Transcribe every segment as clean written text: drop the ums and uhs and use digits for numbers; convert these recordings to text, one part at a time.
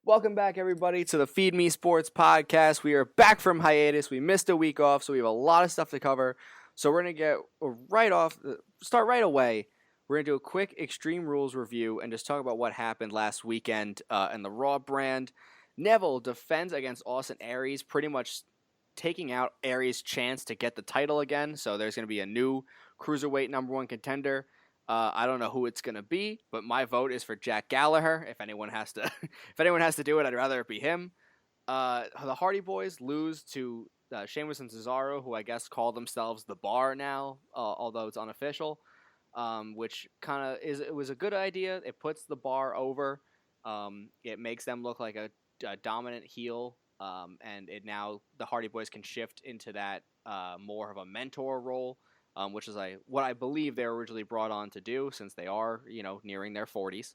Welcome back, everybody, to the FeedMeSports podcast. We are back from hiatus. We missed a week off, so we have a lot of stuff to cover. So we're going to start right away. We're going to do a quick Extreme Rules review and just talk about what happened last weekend in the Raw brand. Neville defends against Austin Aries, pretty much taking out Aries' chance to get the title again. So there's going to be a new Cruiserweight #1 contender. I don't know who it's gonna be, but my vote is for Jack Gallagher. If anyone has to, do it, I'd rather it be him. The Hardy Boys lose to Sheamus and Cesaro, who I guess call themselves the Bar now, although it's unofficial. Which it was a good idea. It puts the Bar over. It makes them look like a dominant heel, and the Hardy Boys can shift into that more of a mentor role. Which is what I believe they were originally brought on to do, since they are, nearing their 40s.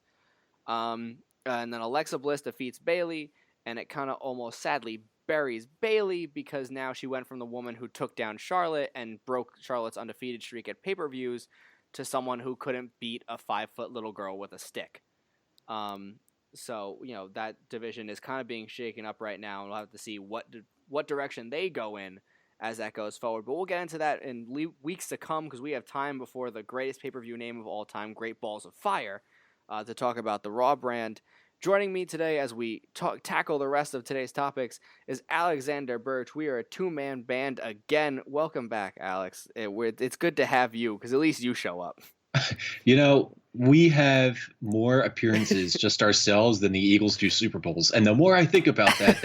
And then Alexa Bliss defeats Bayley, and it kind of almost sadly buries Bayley because now she went from the woman who took down Charlotte and broke Charlotte's undefeated streak at pay-per-views to someone who couldn't beat a 5-foot little girl with a stick. So that division is kind of being shaken up right now, and we'll have to see what direction they go in as that goes forward. But we'll get into that in weeks to come because we have time before the greatest pay-per-view name of all time, Great Balls of Fire, to talk about the Raw brand. Joining me today as we tackle the rest of today's topics is Alexander Birch. We are a two-man band again. Welcome back, Alex. It's good to have you because at least you show up. We have more appearances just ourselves than the Eagles do Super Bowls. And the more I think about that,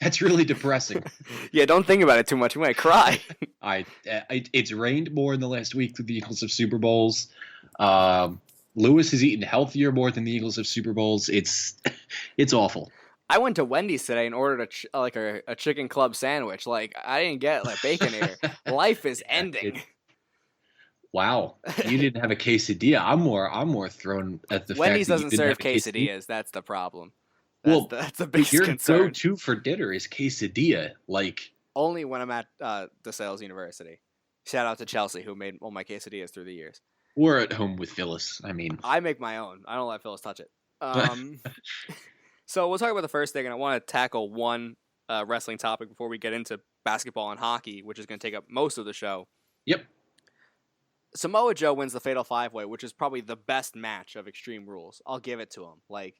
that's really depressing. Yeah, don't think about it too much. You might cry. It's rained more in the last week than the Eagles have Super Bowls. Lewis has eaten healthier more than the Eagles have Super Bowls. It's awful. I went to Wendy's today and ordered a chicken club sandwich. I didn't get Baconator. Life is ending. Wow, you didn't have a quesadilla. I'm more thrown at the Wendy's fact that doesn't serve quesadillas. That's the problem. That's the biggest your concern. Your go-to for dinner is quesadilla. Only when I'm at DeSales University. Shout out to Chelsea, who made all my quesadillas through the years. Or at home with Phyllis. I make my own. I don't let Phyllis touch it. So we'll talk about the first thing, and I want to tackle one wrestling topic before we get into basketball and hockey, which is going to take up most of the show. Yep. Samoa Joe wins the Fatal 5-Way, which is probably the best match of Extreme Rules. I'll give it to him.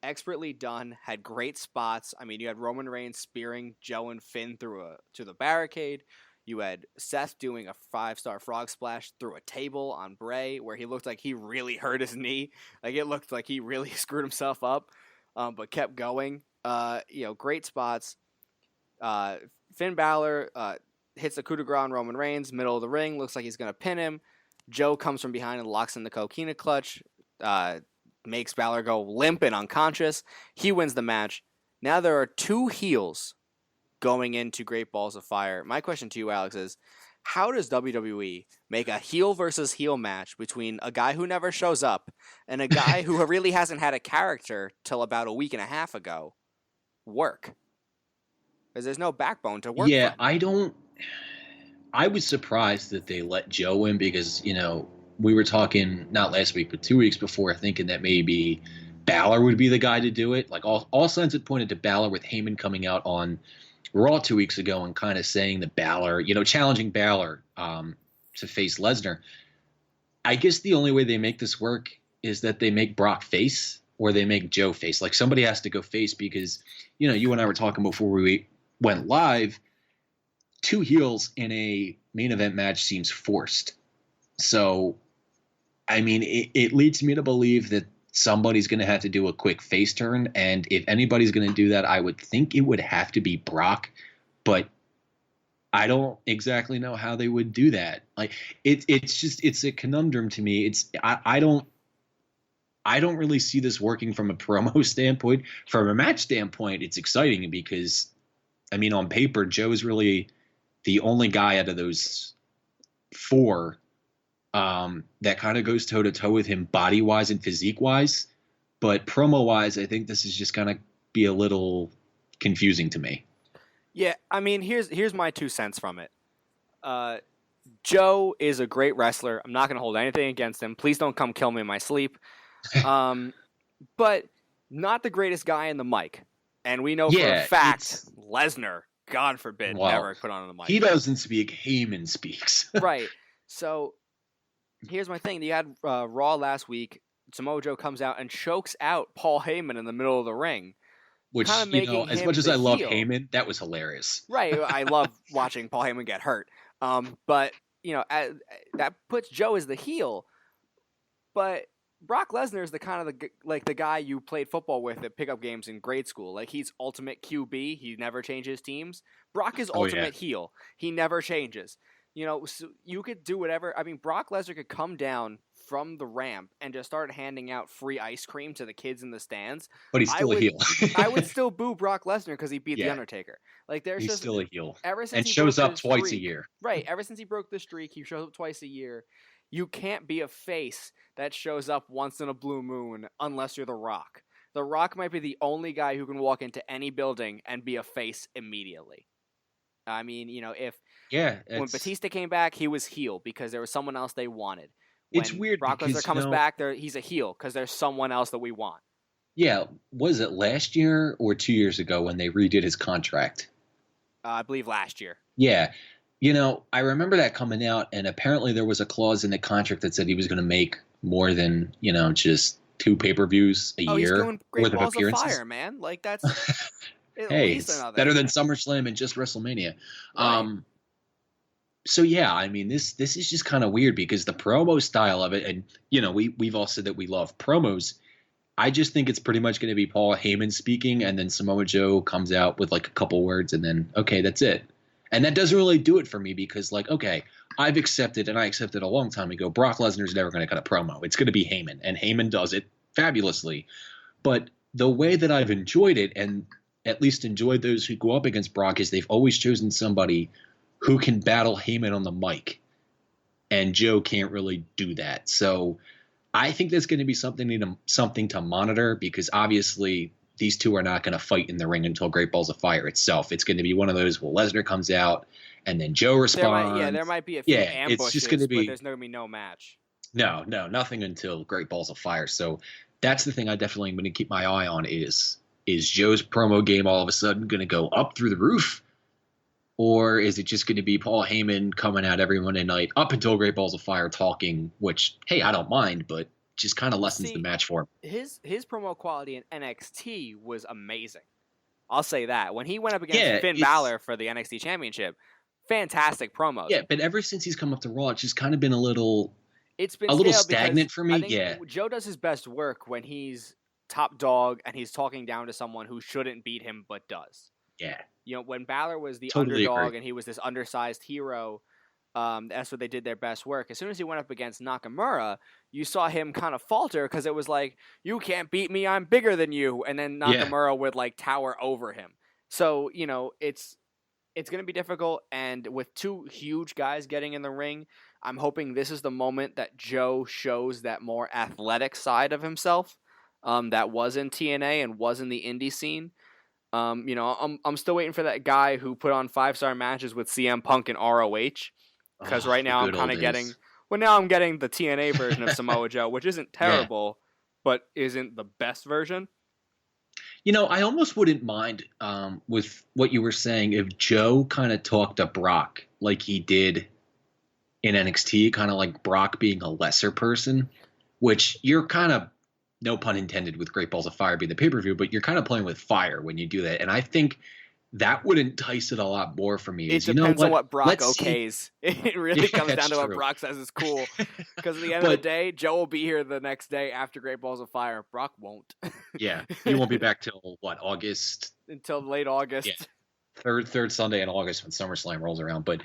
Expertly done, had great spots. You had Roman Reigns spearing Joe and Finn to the barricade. You had Seth doing a 5-star frog splash through a table on Bray, where he looked like he really hurt his knee. It looked like he really screwed himself up, but kept going. Great spots. Finn Balor hits a coup de grace on Roman Reigns, middle of the ring. Looks like he's going to pin him. Joe comes from behind and locks in the coquina clutch. Makes Balor go limp and unconscious. He wins the match. Now there are two heels going into Great Balls of Fire. My question to you, Alex, is how does WWE make a heel versus heel match between a guy who never shows up and a guy who really hasn't had a character till about a week and a half ago work? Because there's no backbone to work. Yeah, I was surprised that they let Joe in because, we were talking not last week, but 2 weeks before, thinking that maybe Balor would be the guy to do it. All signs had pointed to Balor, with Heyman coming out on Raw 2 weeks ago and kind of saying that Balor, challenging Balor to face Lesnar. I guess the only way they make this work is that they make Brock face or they make Joe face. Somebody has to go face because, you and I were talking before we went live. Two heels in a main event match seems forced. So, it leads me to believe that somebody's going to have to do a quick face turn. And if anybody's going to do that, I would think it would have to be Brock. But I don't exactly know how they would do that. It's a conundrum to me. I don't really see this working from a promo standpoint. From a match standpoint, it's exciting because, on paper, Joe's really the only guy out of those four that kind of goes toe-to-toe with him body-wise and physique-wise. But promo-wise, I think this is just going to be a little confusing to me. Yeah, here's my 2 cents from it. Joe is a great wrestler. I'm not going to hold anything against him. Please don't come kill me in my sleep. But not the greatest guy in the mic. And we know for a Yeah, fact Lesnar, God forbid, well, never put on the mic. he doesn't speak, Heyman speaks. Right. So here's my thing. You had Raw last week. Samoa Joe comes out and chokes out Paul Heyman in the middle of the ring. Which, kind of making as him much as the I love heel. Heyman, that was hilarious. Right. I love watching Paul Heyman get hurt. But, that puts Joe as the heel. But Brock Lesnar is the kind of the guy you played football with at pickup games in grade school. Like, he's ultimate QB. He never changes teams. Brock is ultimate heel. He never changes. So you could do whatever. I mean, Brock Lesnar could come down from the ramp and just start handing out free ice cream to the kids in the stands. But he's still a heel. I would still boo Brock Lesnar because he beat The Undertaker. Like, he's still a heel. Ever since and he shows up twice streak, a year. Right. Ever since he broke the streak, he shows up twice a year. You can't be a face that shows up once in a blue moon unless you're The Rock. The Rock might be the only guy who can walk into any building and be a face immediately. I mean, when Batista came back, he was heel because there was someone else they wanted. When it's weird Brock because, Lesnar comes back, he's a heel because there's someone else that we want. Yeah, was it last year or 2 years ago when they redid his contract? I believe last year. Yeah. I remember that coming out, and apparently there was a clause in the contract that said he was going to make more than, just 2 pay-per-views a year. He's doing Great worth Balls of of Fire, man. Like, that's hey, it's better than SummerSlam and just WrestleMania. Right. So yeah, I mean, this is just kind of weird because the promo style of it, and we've all said that we love promos. I just think it's pretty much going to be Paul Heyman speaking, and then Samoa Joe comes out with like a couple words, and then okay, that's it. And that doesn't really do it for me because, like, okay, I've accepted, and I accepted a long time ago, Brock Lesnar's never going to cut a promo. It's going to be Heyman, and Heyman does it fabulously. But the way that I've enjoyed it, and at least enjoyed those who go up against Brock, is they've always chosen somebody who can battle Heyman on the mic. And Joe can't really do that. So I think that's going to be something to monitor because obviously these two are not going to fight in the ring until Great Balls of Fire itself. It's going to be one of those, Lesnar comes out and then Joe responds. There might be a few ambushes, it's just going to be, but there's going to be no match. No, nothing until Great Balls of Fire. So that's the thing I definitely am going to keep my eye on is Joe's promo game all of a sudden going to go up through the roof? Or is it just going to be Paul Heyman coming out every Monday night up until Great Balls of Fire talking, which, hey, I don't mind, but just kind of lessens the match for him. His promo quality in NXT was amazing. I'll say that. When he went up against Finn Balor for the NXT Championship, fantastic promos. Yeah, but ever since he's come up to Raw, it's just kind of been a little stagnant for me. I think Joe does his best work when he's top dog and he's talking down to someone who shouldn't beat him but does. Yeah. When Balor was the Totally underdog agree. and he was this undersized hero, that's where they did their best work. As soon as he went up against Nakamura, you saw him kind of falter because it was like, you can't beat me, I'm bigger than you. And then Nakamura would like tower over him. So, it's going to be difficult. And with 2 huge guys getting in the ring, I'm hoping this is the moment that Joe shows that more athletic side of himself that was in TNA and was in the indie scene. I'm still waiting for that guy who put on 5-star matches with CM Punk and ROH. Because right now I'm kind of getting... Well, now I'm getting the TNA version of Samoa Joe, which isn't terrible, but isn't the best version. I almost wouldn't mind with what you were saying if Joe kind of talked to Brock like he did in NXT, kind of like Brock being a lesser person, which you're kind of, no pun intended, with Great Balls of Fire being the pay-per-view, but you're kind of playing with fire when you do that. And I think that would entice it a lot more for me. It depends on what Brock okays. It really comes down to what Brock says is cool. Because at the end of the day, Joe will be here the next day after Great Balls of Fire. Brock won't. Yeah. He won't be back till, August? Until late August. Yeah. Third Sunday in August when SummerSlam rolls around. But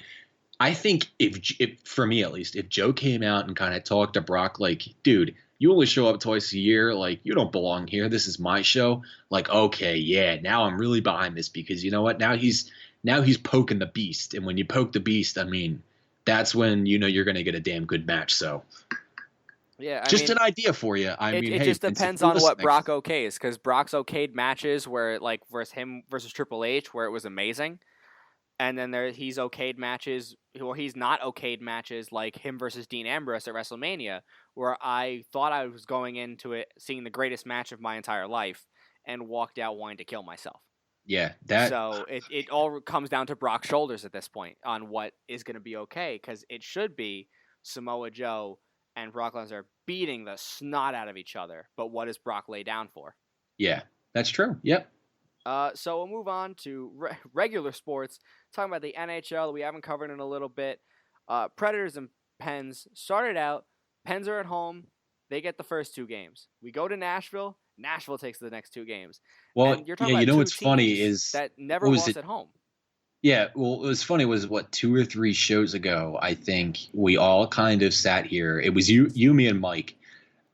I think if for me at least, if Joe came out and kind of talked to Brock like, dude, you only show up twice a year. Like, you don't belong here. This is my show. Like, okay, yeah, now I'm really behind this because you know what? Now he's poking the beast. And when you poke the beast, I mean, that's when you're going to get a damn good match. So, yeah, an idea for you. It just depends on what Brock okays, because Brock's okayed matches where, like, versus him versus Triple H, where it was amazing. And then he's okayed matches, or he's not okayed matches like him versus Dean Ambrose at WrestleMania, where I thought I was going into it seeing the greatest match of my entire life. and walked out wanting to kill myself. Yeah, So it all comes down to Brock's shoulders at this point on what is going to be okay, because it should be Samoa Joe and Brock Lesnar beating the snot out of each other. But what does Brock lay down for? yeah, that's true. Yep. So we'll move on to regular sports, talking about the NHL that we haven't covered in a little bit. Predators and Pens started out. Pens are at home. They get the first 2 games. We go to Nashville. Nashville takes the next 2 games. Well, and you're talking yeah, about what's 2 funny teams is that never lost at home. Yeah, well, it was funny. Was what 2 or 3 shows ago? I think we all kind of sat here. It was you, me, and Mike,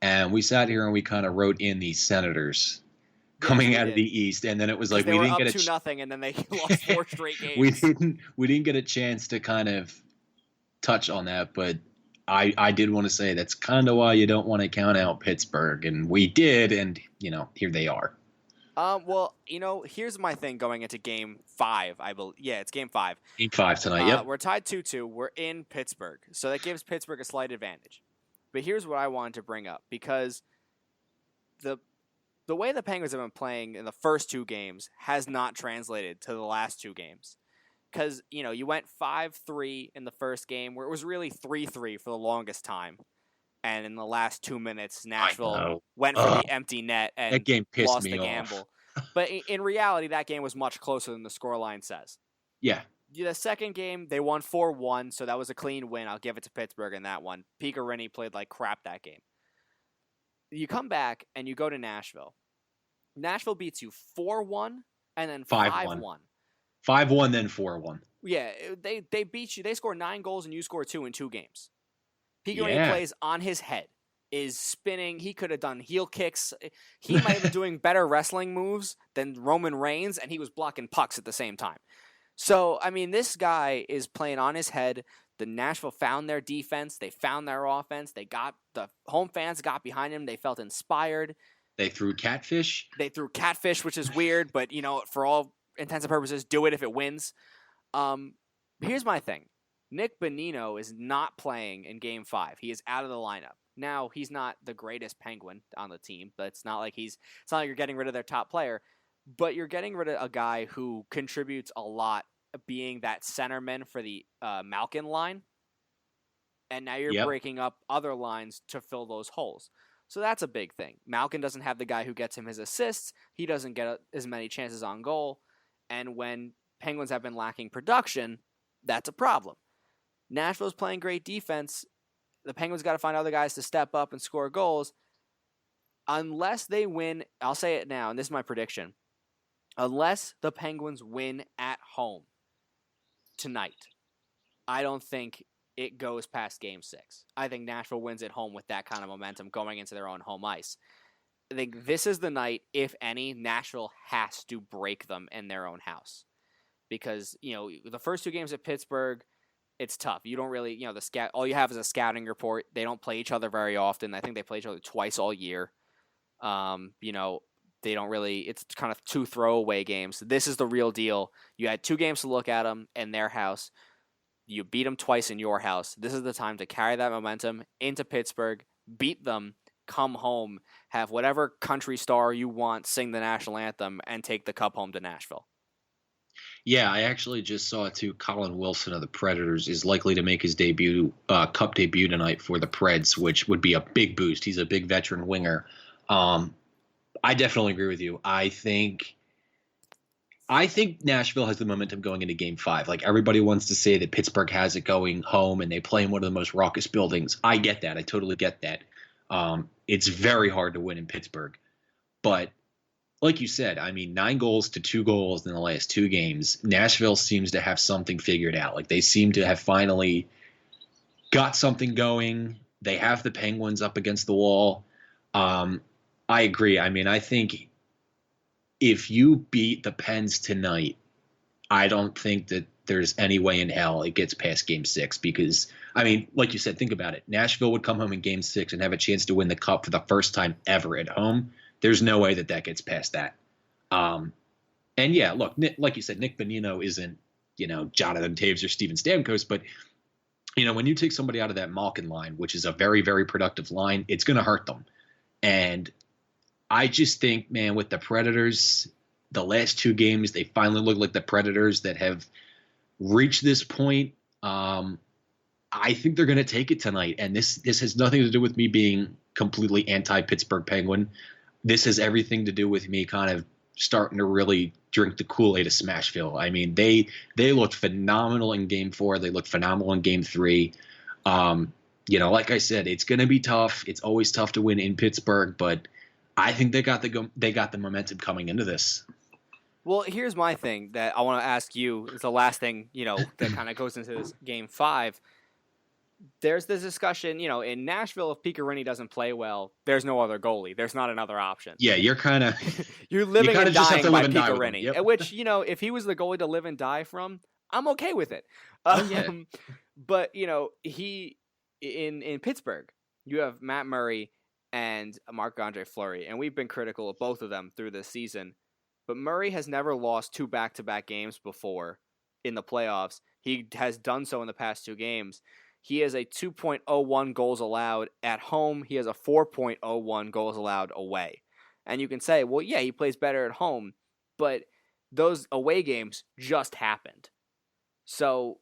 and we sat here and we kind of wrote in the Senators coming out of the East, and then it was like they we were didn't up get 2-0, and then they lost 4 straight games. we didn't get a chance to kind of touch on that, but I did want to say that's kind of why you don't want to count out Pittsburgh, and we did, and here they are. Well, here's my thing going into Game 5. I believe, it's Game 5. Game 5 tonight. Yep. We're tied 2-2. We're in Pittsburgh, so that gives Pittsburgh a slight advantage. But here's what I wanted to bring up, because the way the Penguins have been playing in the first 2 games has not translated to the last 2 games. Because you went 5-3 in the first game, where it was really 3-3 for the longest time. And in the last 2 minutes, Nashville went for the empty net and that game pissed lost me the off. gamble. But in reality, that game was much closer than the scoreline says. Yeah. The second game, they won 4-1, so that was a clean win. I'll give it to Pittsburgh in that one. Picarini played like crap that game. You come back and you go to Nashville. Nashville beats you 4-1 and then 5-1. 5-1, then 4-1. Yeah, they beat you. They score 9 goals and you score 2 in 2 games. Picarini plays on his head, is spinning. He could have done heel kicks. He might have been doing better wrestling moves than Roman Reigns, and he was blocking pucks at the same time. So, I mean, this guy is playing on his head. The Nashville found their defense. They found their offense. The home fans got behind him. They felt inspired. They threw catfish. Which is weird, but, for all intents and purposes, do it if it wins. Here's my thing. Nick Bonino is not playing in Game 5. He is out of the lineup. Now, he's not the greatest Penguin on the team, but it's not like you're getting rid of their top player, but you're getting rid of a guy who contributes a lot, being that centerman for the Malkin line, and now you're breaking up other lines to fill those holes. So that's a big thing. Malkin doesn't have the guy who gets him his assists. He doesn't get as many chances on goal, and when Penguins have been lacking production, that's a problem. Nashville's playing great defense. The Penguins got to find other guys to step up and score goals. Unless they win, I'll say it now, and this is my prediction. Unless the Penguins win at home tonight, I don't think it goes past Game 6. I think Nashville wins at home with that kind of momentum going into their own home ice. I think this is the night, if any, Nashville has to break them in their own house. Because, the first 2 games at Pittsburgh, it's tough. You don't really, all you have is a scouting report. They don't play each other very often. I think they play each other twice all year. They don't really, it's kind of 2 throwaway games. This is the real deal. You had 2 games to look at them in their house. You beat them twice in your house. This is the time to carry that momentum into Pittsburgh, beat them, come home, have whatever country star you want sing the national anthem, and take the cup home to Nashville. Yeah, I actually just saw it too. Colin Wilson of the Predators is likely to make his cup debut tonight for the Preds, which would be a big boost. He's a big veteran winger. I definitely agree with you. I think Nashville has the momentum going into Game 5. Like, everybody wants to say that Pittsburgh has it going home and they play in one of the most raucous buildings. I get that. I totally get that. It's very hard to win in Pittsburgh. But like you said, 9 goals to 2 goals in the last 2 games. Nashville seems to have something figured out. Like, they seem to have finally got something going. They have the Penguins up against the wall. I agree. I think if you beat the Pens tonight, I don't think that there's any way in hell it gets past Game 6 because, like you said, think about it. Nashville would come home in Game 6 and have a chance to win the Cup for the first time ever at home. There's no way that gets past that. And yeah, look, like you said, Nick Bonino isn't, Jonathan Taves or Steven Stamkos, but, when you take somebody out of that Malkin line, which is a very, very productive line, it's going to hurt them. And I just think, man, with the Predators, the last two games, they finally look like the Predators that have reached this point. I think they're going to take it tonight, and this has nothing to do with me being completely anti-Pittsburgh Penguin. This has everything to do with me kind of starting to really drink the Kool-Aid of Smashville. I mean, they looked phenomenal in Game 4. They looked phenomenal in Game 3. Like I said, it's going to be tough. It's always tough to win in Pittsburgh, but I think they got the momentum coming into this. Well, here's my thing that I want to ask you. It's the last thing, that kind of goes into this Game 5. There's this discussion, in Nashville, if Picarini doesn't play well, there's no other goalie. There's not another option. Yeah, you're kind of you're living and dying by Picarini. Yep. Which, if he was the goalie to live and die from, I'm okay with it. Yeah. But he in Pittsburgh, you have Matt Murray and Marc-Andre Fleury, and we've been critical of both of them through this season. But Murray has never lost 2 back-to-back games before in the playoffs. He has done so in the past 2 games. He has a 2.01 goals allowed at home. He has a 4.01 goals allowed away. And you can say, well, yeah, he plays better at home, but those away games just happened. So,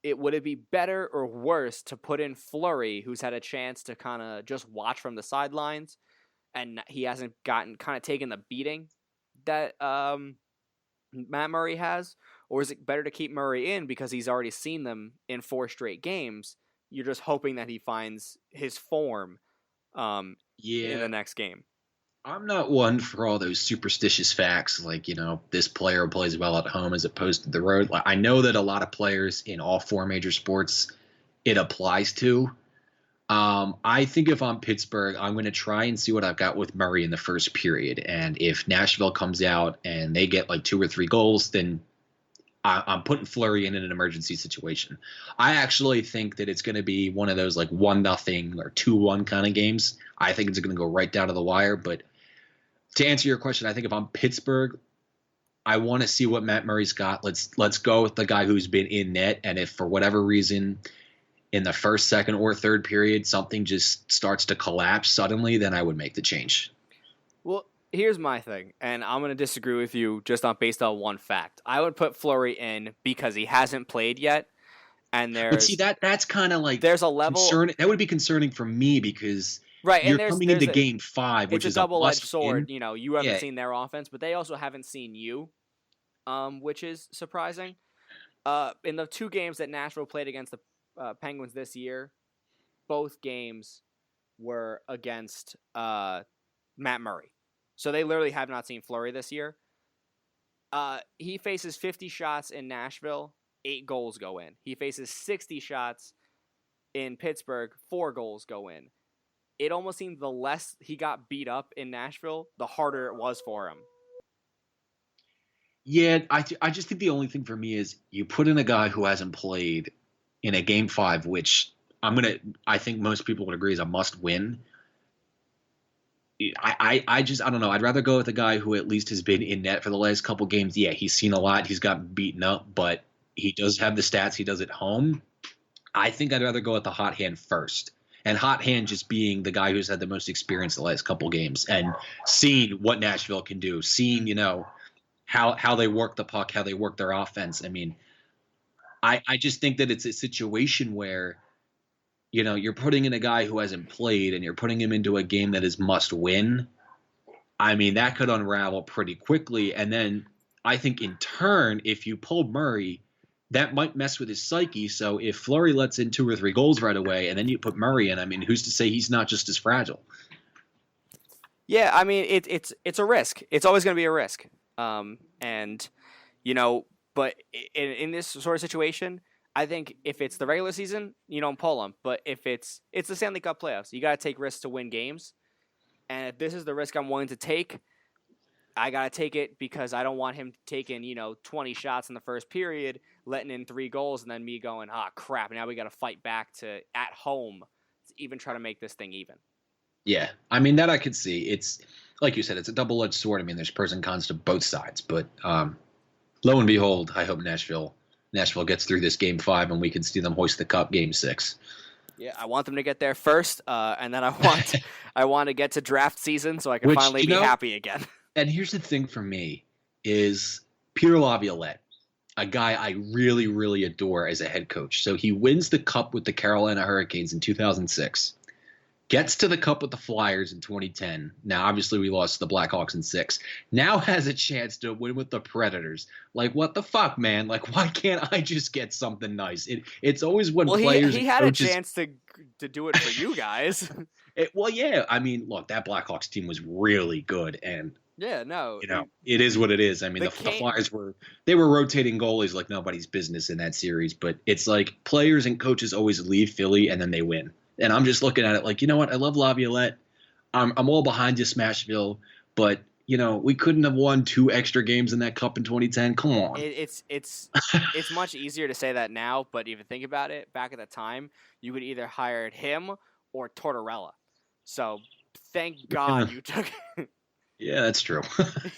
would it be better or worse to put in Fleury, who's had a chance to kind of just watch from the sidelines, and he hasn't taken the beating that Matt Murray has? Or is it better to keep Murray in because he's already seen them in 4 straight games? You're just hoping that he finds his form in the next game. I'm not one for all those superstitious facts like, this player plays well at home as opposed to the road. I know that a lot of players in all 4 major sports it applies to. I think if I'm Pittsburgh, I'm going to try and see what I've got with Murray in the first period. And if Nashville comes out and they get like 2 or 3 goals, then I'm putting Fleury in an emergency situation. I actually think that it's going to be one of those like 1-0 or 2-1 kind of games. I think it's going to go right down to the wire. But to answer your question, I think if I'm Pittsburgh, I want to see what Matt Murray's got. Let's go with the guy who's been in net. And if for whatever reason in the first, second, or third period something just starts to collapse suddenly, then I would make the change. Well, here's my thing, and I'm going to disagree with you just based on one fact. I would put Fleury in because he hasn't played yet, and But see, that's kind of like there's a level that would be concerning for me because right, you're coming into Game 5, which is a double-edged sword. You haven't seen their offense, but they also haven't seen you, which is surprising. In the 2 games that Nashville played against the Penguins this year, both games were against Matt Murray. So they literally have not seen Fleury this year. He faces 50 shots in Nashville, 8 goals go in. He faces 60 shots in Pittsburgh, 4 goals go in. It almost seemed the less he got beat up in Nashville, the harder it was for him. Yeah, I just think the only thing for me is you put in a guy who hasn't played in a Game 5, which I think most people would agree is a must win. I don't know. I'd rather go with a guy who at least has been in net for the last couple games. Yeah, he's seen a lot. He's got beaten up, but he does have the stats he does at home. I think I'd rather go with the hot hand first. And hot hand just being the guy who's had the most experience the last couple games and seeing what Nashville can do, seeing, how they work the puck, how they work their offense. I mean, I just think that it's a situation where you're putting in a guy who hasn't played and you're putting him into a game that is must win. I mean, that could unravel pretty quickly. And then I think in turn, if you pull Murray, that might mess with his psyche. So if Fleury lets in 2 or 3 goals right away and then you put Murray in, I mean, who's to say he's not just as fragile? Yeah, I mean, it's a risk. It's always going to be a risk. But in this sort of situation, I think if it's the regular season, you don't pull him. But if it's the Stanley Cup playoffs, you got to take risks to win games. And if this is the risk I'm willing to take, I got to take it because I don't want him taking, 20 shots in the first period, letting in 3 goals, and then me going, crap, now we got to fight back to at home to even try to make this thing even. Yeah, I mean, that I could see. It's, like you said, it's a double-edged sword. I mean, there's pros and cons to both sides. But lo and behold, I hope Nashville gets through this Game 5 and we can see them hoist the cup Game 6. Yeah, I want them to get there first, and then I want to get to draft season so I can Which, finally be happy again. And here's the thing for me is Peter Laviolette, a guy I really, really adore as a head coach. So he wins the cup with the Carolina Hurricanes in 2006, gets to the cup with the Flyers in 2010. Now, obviously, we lost to the Blackhawks in 6. Now has a chance to win with the Predators. Like, what the fuck, man? Like, why can't I just get something nice? It's always when players he and had coaches... a chance to do it for you guys. Well, yeah. I mean, look, that Blackhawks team was really good, and yeah, no, it is what it is. I mean, the Kane... Flyers were rotating goalies like nobody's business in that series, but it's like players and coaches always leave Philly and then they win. And I'm just looking at it like, you know what? I love Laviolette. I'm all behind you, Smashville, but we couldn't have won 2 extra games in that cup in 2010. Come on. It's much easier to say that now, but if you think about it, back at the time, you could either hired him or Tortorella. So thank God you took. Yeah, that's true.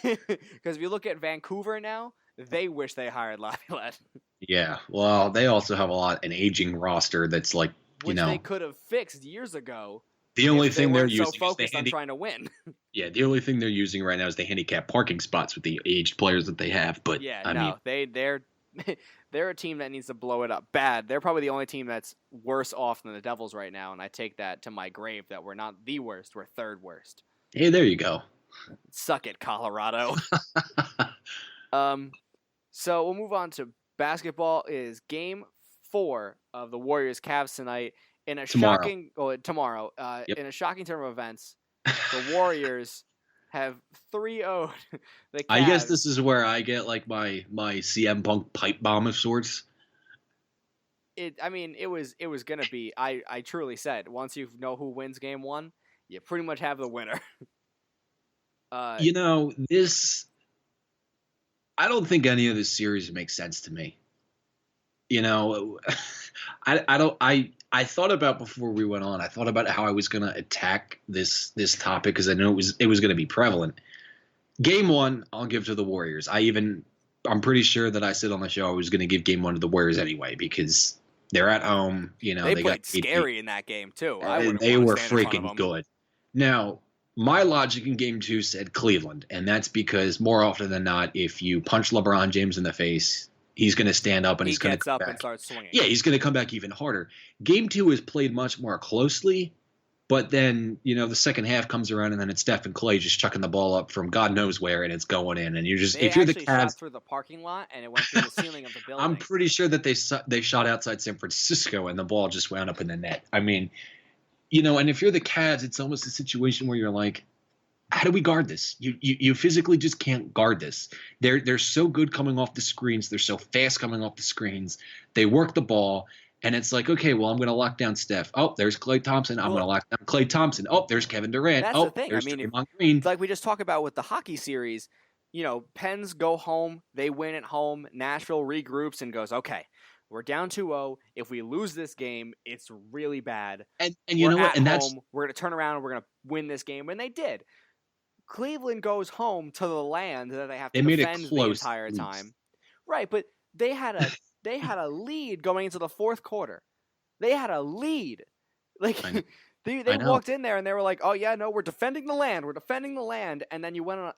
Because if you look at Vancouver now, they wish they hired Laviolette. Yeah, well, they also have an aging roster that's like, which they could have fixed years ago. The only thing they're using so focused on trying to win. Yeah, the only thing they're using right now is the handicap parking spots with the aged players that they have. But yeah, I mean, they're a team that needs to blow it up bad. They're probably the only team that's worse off than the Devils right now, and I take that to my grave that we're not the worst, we're third worst. Hey, there you go. Suck it, Colorado. So we'll move on to basketball. It is game 4 of the Warriors Cavs tonight in a tomorrow. In a shocking turn of events, the Warriors have 3-0'd the Cavs. I guess this is where I get like my CM Punk pipe bomb of sorts. It was gonna be. I truly said once you know who wins game 1, you pretty much have the winner. This. I don't think any of this series makes sense to me. I thought about before we went on. I thought about how I was going to attack this topic because I knew it was going to be prevalent. Game 1, I'll give to the Warriors. I'm pretty sure that I said on the show I was going to give game 1 to the Warriors anyway because they're at home. They played got scary in that game too. They were freaking good. Now, my logic in game 2 said Cleveland, and that's because more often than not, if you punch LeBron James in the face, he's going to stand up and he's going to come back and start swinging. Yeah, he's going to come back even harder. Game 2 is played much more closely, but then, the second half comes around and then it's Steph and Clay just chucking the ball up from God knows where and it's going in. And you're just, if you're the Cavs, shot through the parking lot and it went through the ceiling of the building. I'm pretty sure that they shot outside San Francisco and the ball just wound up in the net. I mean, and if you're the Cavs, it's almost a situation where you're like, how do we guard this? You physically just can't guard this. They're so good coming off the screens. They're so fast coming off the screens. They work the ball, and it's like, okay, well, I'm going to lock down Steph. Oh, there's Klay Thompson. I'm going to lock down Klay Thompson. Oh, there's Kevin Durant. That's the thing. There's Draymond Green. Like we just talked about with the hockey series, Pens go home. They win at home. Nashville regroups and goes, okay, we're down 2-0. If we lose this game, it's really bad. And you know what? And we're going to turn around and we're going to win this game. And they did. Cleveland goes home to the land that they have to defend the entire time. Right, but they had a lead going into the fourth quarter. They had a lead. Like they walked in there and they were like, "Oh yeah, no, we're defending the land. We're defending the land." And then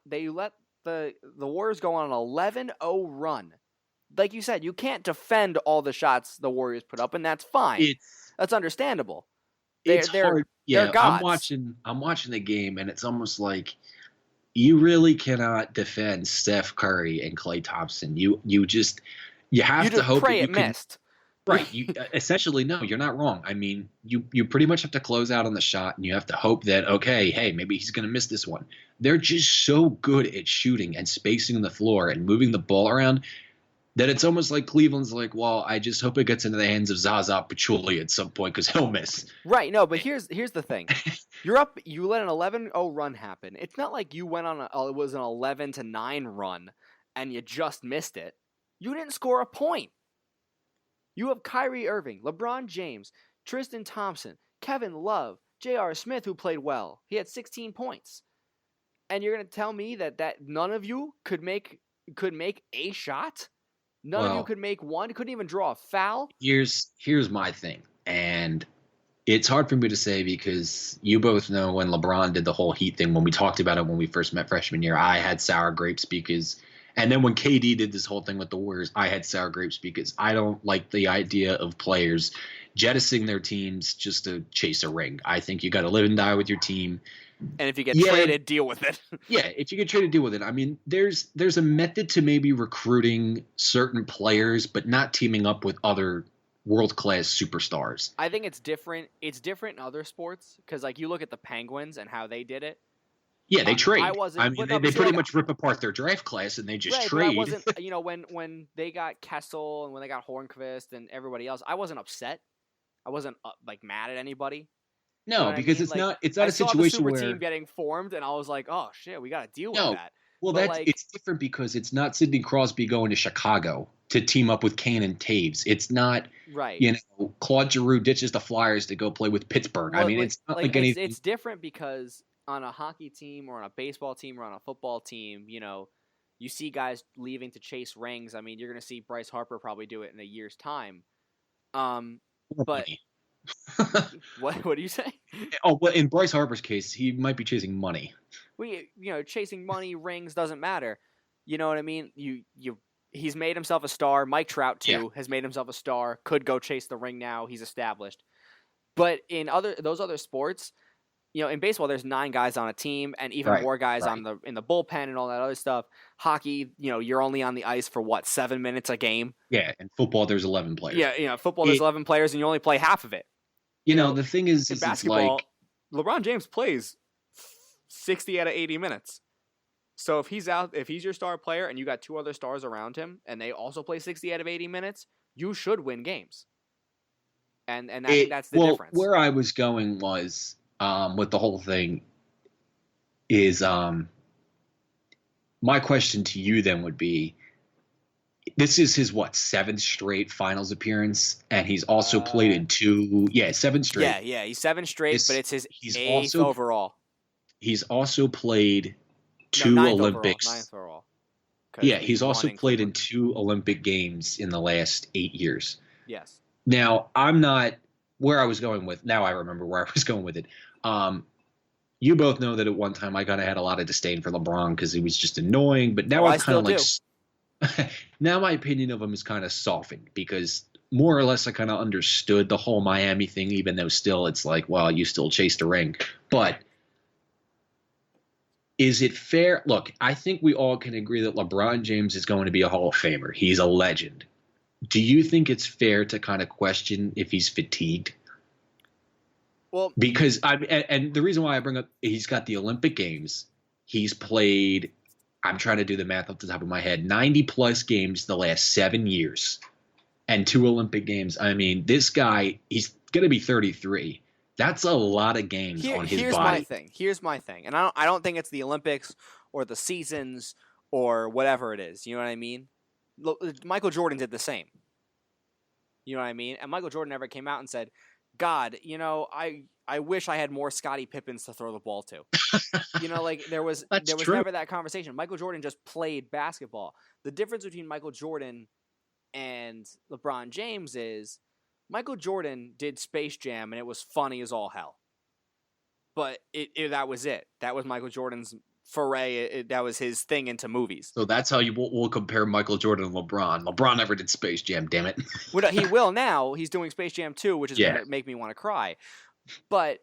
they let the Warriors go on an 11-0 run. Like you said, you can't defend all the shots the Warriors put up, and that's fine. That's understandable. It's hard. Yeah, they're gods. I'm watching the game and it's almost like you really cannot defend Steph Curry and Klay Thompson. You have to hope pray that it missed. Right. You essentially, no, you're not wrong. I mean, you pretty much have to close out on the shot and you have to hope that, okay, hey, maybe he's going to miss this one. They're just so good at shooting and spacing the floor and moving the ball around that it's almost like Cleveland's like, well, I just hope it gets into the hands of Zaza Pachulia at some point because he'll miss. Right. No, but here's the thing. You're up. You let an 11-0 run happen. It's not like you went on it was an 11-9 run and you just missed it. You didn't score a point. You have Kyrie Irving, LeBron James, Tristan Thompson, Kevin Love, J.R. Smith, who played well. He had 16 points. And you're going to tell me that none of you could make a shot? None of you could make one? Couldn't even draw a foul? Here's my thing. And It's hard for me to say because you both know when LeBron did the whole Heat thing, when we talked about it when we first met freshman year, I had sour grapes and then when KD did this whole thing with the Warriors, I had sour grapes because I don't like the idea of players jettisoning their teams just to chase a ring. I think you got to live and die with your team. And if you get traded, deal with it. Yeah, if you get traded, deal with it. I mean, there's a method to maybe recruiting certain players, but not teaming up with other world-class superstars. I think it's different. It's different in other sports because, like, you look at the Penguins and how they did it. Yeah, they trade. I mean, they pretty much rip apart their draft class and they just trade. But I wasn't, when they got Kessel and when they got Hornqvist and everybody else, I wasn't upset. I wasn't like mad at anybody. No, because it's not a situation where I saw the super team getting formed and I was like, oh shit, we got to deal with that. Well, it's different because it's not Sidney Crosby going to Chicago to team up with Kane and Taves. It's not right. Claude Giroux ditches the Flyers to go play with Pittsburgh. Well, I mean, it's not like anything. It's different because on a hockey team or on a baseball team or on a football team, you see guys leaving to chase rings. I mean, you're going to see Bryce Harper probably do it in a year's time. But what do you say? Oh, well, in Bryce Harper's case, he might be chasing money. Chasing money, rings doesn't matter. You know what I mean? He's made himself a star. Mike Trout too has made himself a star. Could go chase the ring now. He's established. But in those other sports, in baseball, there's 9 guys on a team, and even more guys in the bullpen and all that other stuff. Hockey, you're only on the ice for 7 minutes a game. Yeah, in football, there's 11 players. Yeah, football, there's 11 players, and you only play half of it. The thing is, in basketball, LeBron James plays 60 out of 80 minutes. So if he's your star player, and you got 2 other stars around him, and they also play 60 out of 80 minutes, you should win games. And I think that's the difference. Where I was going was. With the whole thing is my question to you then would be, this is his 7th straight finals appearance, and he's also played in 7 straight. Yeah, he's 7 straight, but it's his 8th overall. He's also played 2 Olympics. 9th overall. Yeah, he's also played in 2 Olympic games in the last 8 years. Yes. Now, I'm not where I was going with. Now I remember where I was going with it. You both know that at one time I kind of had a lot of disdain for LeBron because he was just annoying, but now I'm kind of like now my opinion of him is kind of softened because more or less I kind of understood the whole Miami thing, even though still it's like, well, you still chased a ring. But is it fair? Look, I think we all can agree that LeBron James is going to be a Hall of Famer. He's a legend. Do you think it's fair to kind of question if he's fatigued? Well, because and the reason why I bring up, he's got the Olympic Games. He's played, I'm trying to do the math off the top of my head, 90 plus games the last 7 years and 2 Olympic Games. I mean, this guy, he's going to be 33. That's a lot of games on his body. Here's my thing. And I don't think it's the Olympics or the seasons or whatever it is. You know what I mean? Michael Jordan did the same. You know what I mean? And Michael Jordan never came out and said, God, I wish I had more Scottie Pippins to throw the ball to. There was never that conversation. Michael Jordan just played basketball. The difference between Michael Jordan and LeBron James is Michael Jordan did Space Jam, and it was funny as all hell. But that was it. That was Michael Jordan's foray. That was his thing into movies. So that's how we'll compare Michael Jordan and LeBron. LeBron never did Space Jam, damn it. Well, he will now. He's doing Space Jam 2, which is going to make me want to cry. But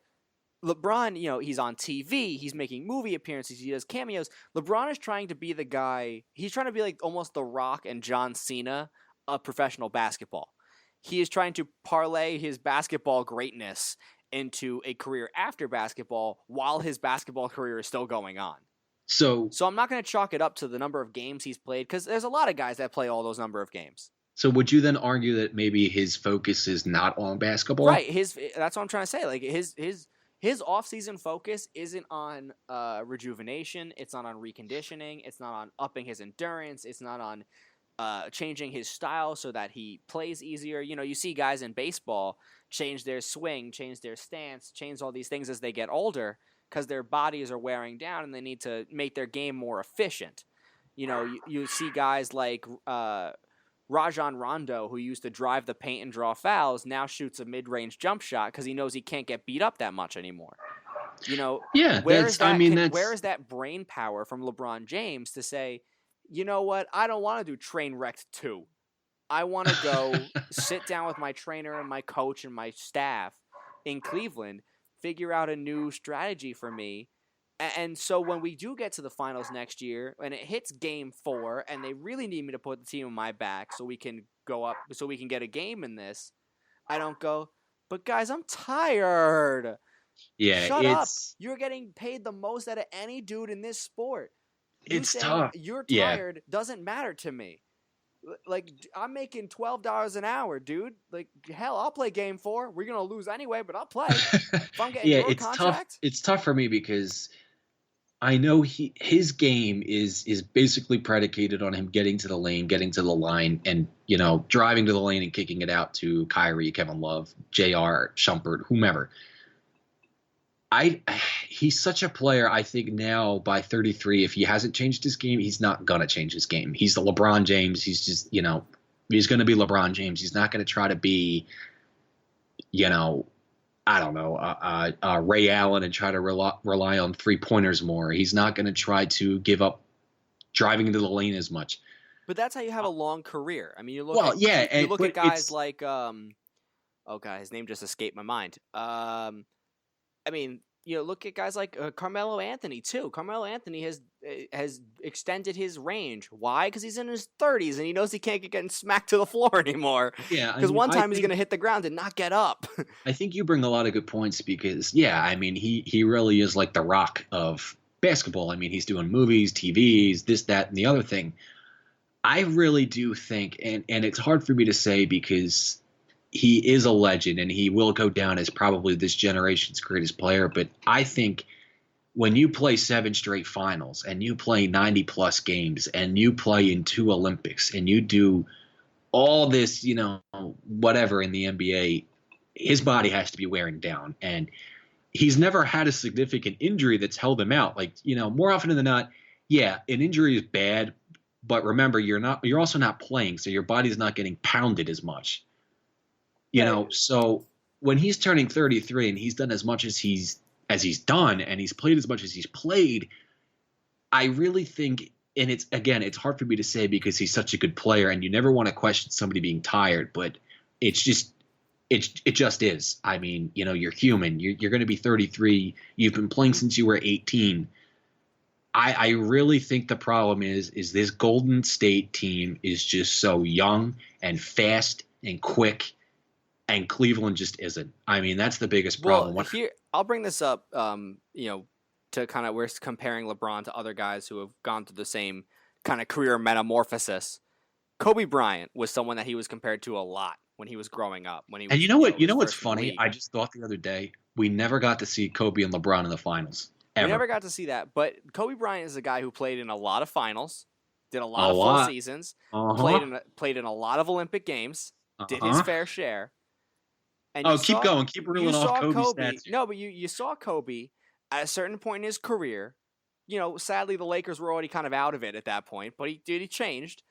LeBron, he's on TV. He's making movie appearances. He does cameos. LeBron is trying to be the guy. He's trying to be like almost The Rock and John Cena of professional basketball. He is trying to parlay his basketball greatness into a career after basketball while his basketball career is still going on. So I'm not going to chalk it up to the number of games he's played because there's a lot of guys that play all those number of games. So would you then argue that maybe his focus is not on basketball? Right. That's what I'm trying to say. Like his off-season focus isn't on rejuvenation. It's not on reconditioning. It's not on upping his endurance. It's not on changing his style so that he plays easier. You see guys in baseball change their swing, change their stance, change all these things as they get older because their bodies are wearing down and they need to make their game more efficient. You see guys like Rajon Rondo, who used to drive the paint and draw fouls, now shoots a mid-range jump shot because he knows he can't get beat up that much anymore. Yeah, Where is that brain power from LeBron James to say, you know what, I don't want to do Trainwreck 2. I want to go sit down with my trainer and my coach and my staff in Cleveland, figure out a new strategy for me. And so when we do get to the finals next year and it hits game 4 and they really need me to put the team on my back so we can go up, so we can get a game in this, I don't go, but guys, I'm tired. Yeah, Shut up. You're getting paid the most out of any dude in this sport. It's tough. You're tired doesn't matter to me. Like, I'm making $12 an hour, dude. Like, hell, I'll play game 4. We're going to lose anyway, but I'll play. If I'm getting your contract. Tough. It's tough for me because I know his game is basically predicated on him getting to the lane, getting to the line, and, driving to the lane and kicking it out to Kyrie, Kevin Love, JR, Shumpert, whomever. He's such a player. I think now by 33, if he hasn't changed his game, he's not gonna change his game. He's the LeBron James. He's just he's gonna be LeBron James. He's not gonna try to be, I don't know, Ray Allen and try to rely on 3-pointers more. He's not gonna try to give up driving into the lane as much. But that's how you have a long career. I mean, you look at guys like oh god, his name just escaped my mind. I mean, look at guys like Carmelo Anthony too. Carmelo Anthony has extended his range. Why? Because he's in his 30s and he knows he can't get getting smacked to the floor anymore. Yeah, because one time he's going to hit the ground and not get up. I think you bring a lot of good points because, he really is like the Rock of basketball. I mean, he's doing movies, TVs, this, that, and the other thing. I really do think, and it's hard for me to say because he is a legend and he will go down as probably this generation's greatest player. But I think when you play 7 straight finals and you play 90-plus games and you play in 2 Olympics and you do all this, whatever in the NBA, his body has to be wearing down. And he's never had a significant injury that's held him out. Like, more often than not, an injury is bad. But remember, you're also not playing, so your body's not getting pounded as much. So when he's turning 33 and he's done as much as he's done and he's played as much as he's played, I really think, and it's hard for me to say because he's such a good player and you never want to question somebody being tired, but it just is. I mean, you're human. You're going to be 33. You've been playing since you were 18. I really think the problem is this Golden State team is just so young and fast and quick. And Cleveland just isn't. I mean, that's the biggest problem. Well, here, I'll bring this up, to kind of, we're comparing LeBron to other guys who have gone through the same kind of career metamorphosis. Kobe Bryant was someone that he was compared to a lot when he was growing up. And you know what's funny? I just thought the other day, we never got to see Kobe and LeBron in the finals. Ever. We never got to see that. But Kobe Bryant is a guy who played in a lot of finals, did a lot of full seasons, played in a lot of Olympic games, did his fair share. And keep going. Keep reeling off Kobe's stats. No, but you saw Kobe at a certain point in his career. Sadly, the Lakers were already kind of out of it at that point, but he changed.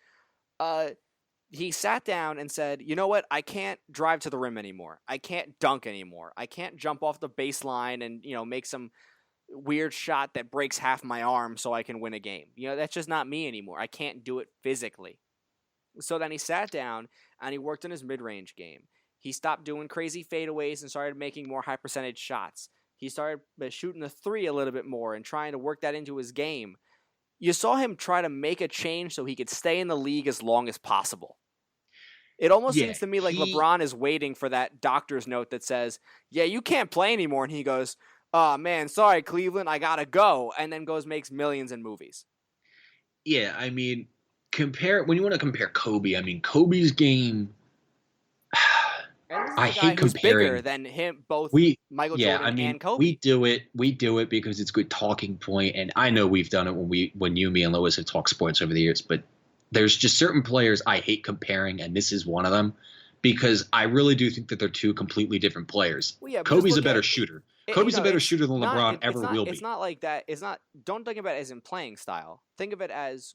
He sat down and said, you know what? I can't drive to the rim anymore. I can't dunk anymore. I can't jump off the baseline and, make some weird shot that breaks half my arm so I can win a game. That's just not me anymore. I can't do it physically. So then he sat down and he worked on his mid-range game. He stopped doing crazy fadeaways and started making more high percentage shots. He started shooting the 3 a little bit more and trying to work that into his game. You saw him try to make a change so he could stay in the league as long as possible. It almost seems to me like LeBron is waiting for that doctor's note that says, yeah, you can't play anymore. And he goes, oh, man, sorry, Cleveland, I got to go. And then makes millions in movies. Yeah, I mean, when you want to compare Kobe, I mean, Kobe's game, I hate comparing. Bigger than him, both Michael Jordan and Kobe. We do it because it's a good talking point, and I know we've done it when you, me, and Lois have talked sports over the years. But there's just certain players I hate comparing, and this is one of them because I really do think that they're 2 completely different players. Well, Kobe's a better shooter. Kobe's a better shooter than LeBron ever will be. It's not like that. It's not. Don't think about it as in playing style. Think of it as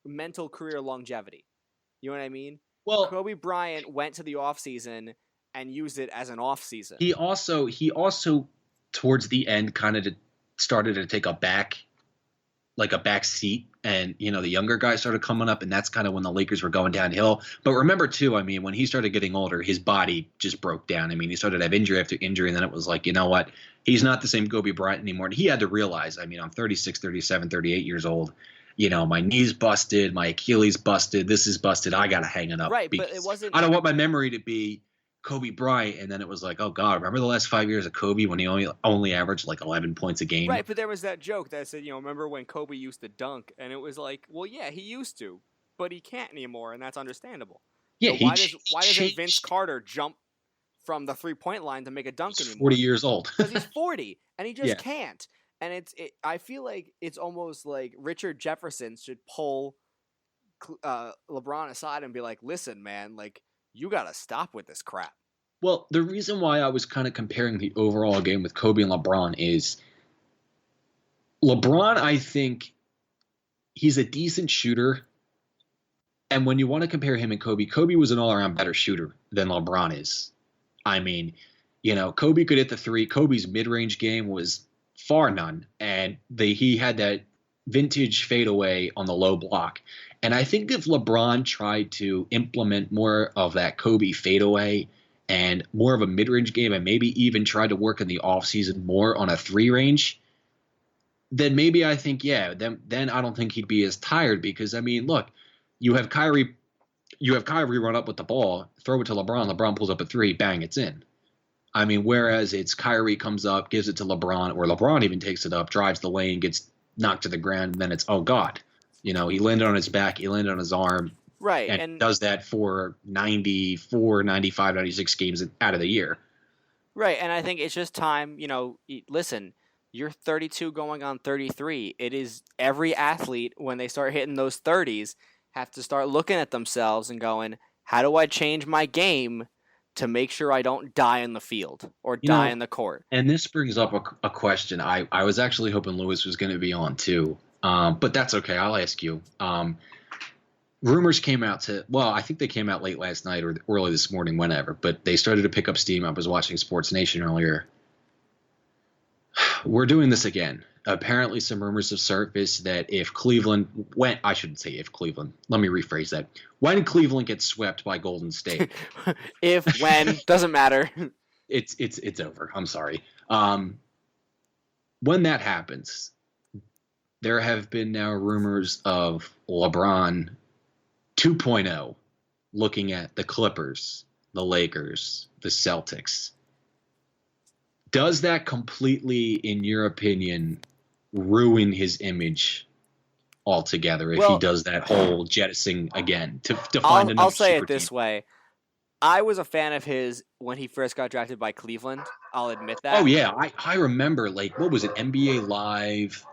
mental career longevity. You know what I mean? Well, Kobe Bryant went to the offseason and used it as an offseason. he also towards the end kind of started to take a back seat, and the younger guys started coming up, and that's kind of when the Lakers were going downhill. But remember too, I mean, when he started getting older, his body just broke down. I mean, he started to have injury after injury, and then it was like, you know what, he's not the same Kobe Bryant anymore. And he had to realize, I mean, I'm 36, 37, 38 years old. My knee's busted, my Achilles busted, this is busted, I gotta hang it up, Right, but it because wasn't. I don't want my memory to be Kobe Bryant. And then it was like, oh God, remember the last 5 years of Kobe when he only averaged like 11 points a game? Right, but there was that joke that said, remember when Kobe used to dunk? And it was like, well, yeah, he used to, but he can't anymore, and that's understandable. Yeah, he Why doesn't Vince changed. Carter jump from the 3-point line to make a dunk He's anymore? 40 years old. Because he's 40 and he just Yeah. can't. And I feel like it's almost like Richard Jefferson should pull LeBron aside and be like, listen, man, like, you got to stop with this crap. Well, the reason why I was kind of comparing the overall game with Kobe and LeBron is LeBron, I think he's a decent shooter. And when you want to compare him and Kobe, Kobe was an all around better shooter than LeBron is. I mean, Kobe could hit the three. Kobe's mid range game was far none. And he had that vintage fadeaway on the low block. And I think if LeBron tried to implement more of that Kobe fadeaway and more of a mid-range game, and maybe even tried to work in the offseason more on a three range, then maybe I think, yeah, then I don't think he'd be as tired, because I mean, look, you have Kyrie run up with the ball, throw it to LeBron pulls up a three, bang, it's in. I mean, whereas it's Kyrie comes up, gives it to LeBron, or LeBron even takes it up, drives the lane, gets knocked to the ground, and then it's, oh God, he landed on his back, he landed on his arm. Right. And does that for 94, 95, 96 games out of the year. Right. And I think it's just time, listen, you're 32 going on 33. It is every athlete, when they start hitting those 30s, have to start looking at themselves and going, how do I change my game to make sure I don't die in the field or die in the court? And this brings up a question. I was actually hoping Lewis was going to be on too, but that's okay. I'll ask you. Rumors came out I think they came out late last night or early this morning, whenever, but they started to pick up steam. I was watching Sports Nation earlier. We're doing this again. Apparently some rumors have surfaced that I shouldn't say if Cleveland, let me rephrase that. When Cleveland gets swept by Golden State. When, doesn't matter. It's over. I'm sorry. When that happens, there have been now rumors of LeBron 2.0 looking at the Clippers, the Lakers, the Celtics. Does that completely, in your opinion, ruin his image altogether if he does that whole jettisoning again to find another I'll say super it this team? way. I was a fan of his when he first got drafted by Cleveland. I'll admit that. Oh, yeah. I remember, like, what was it, NBA Live,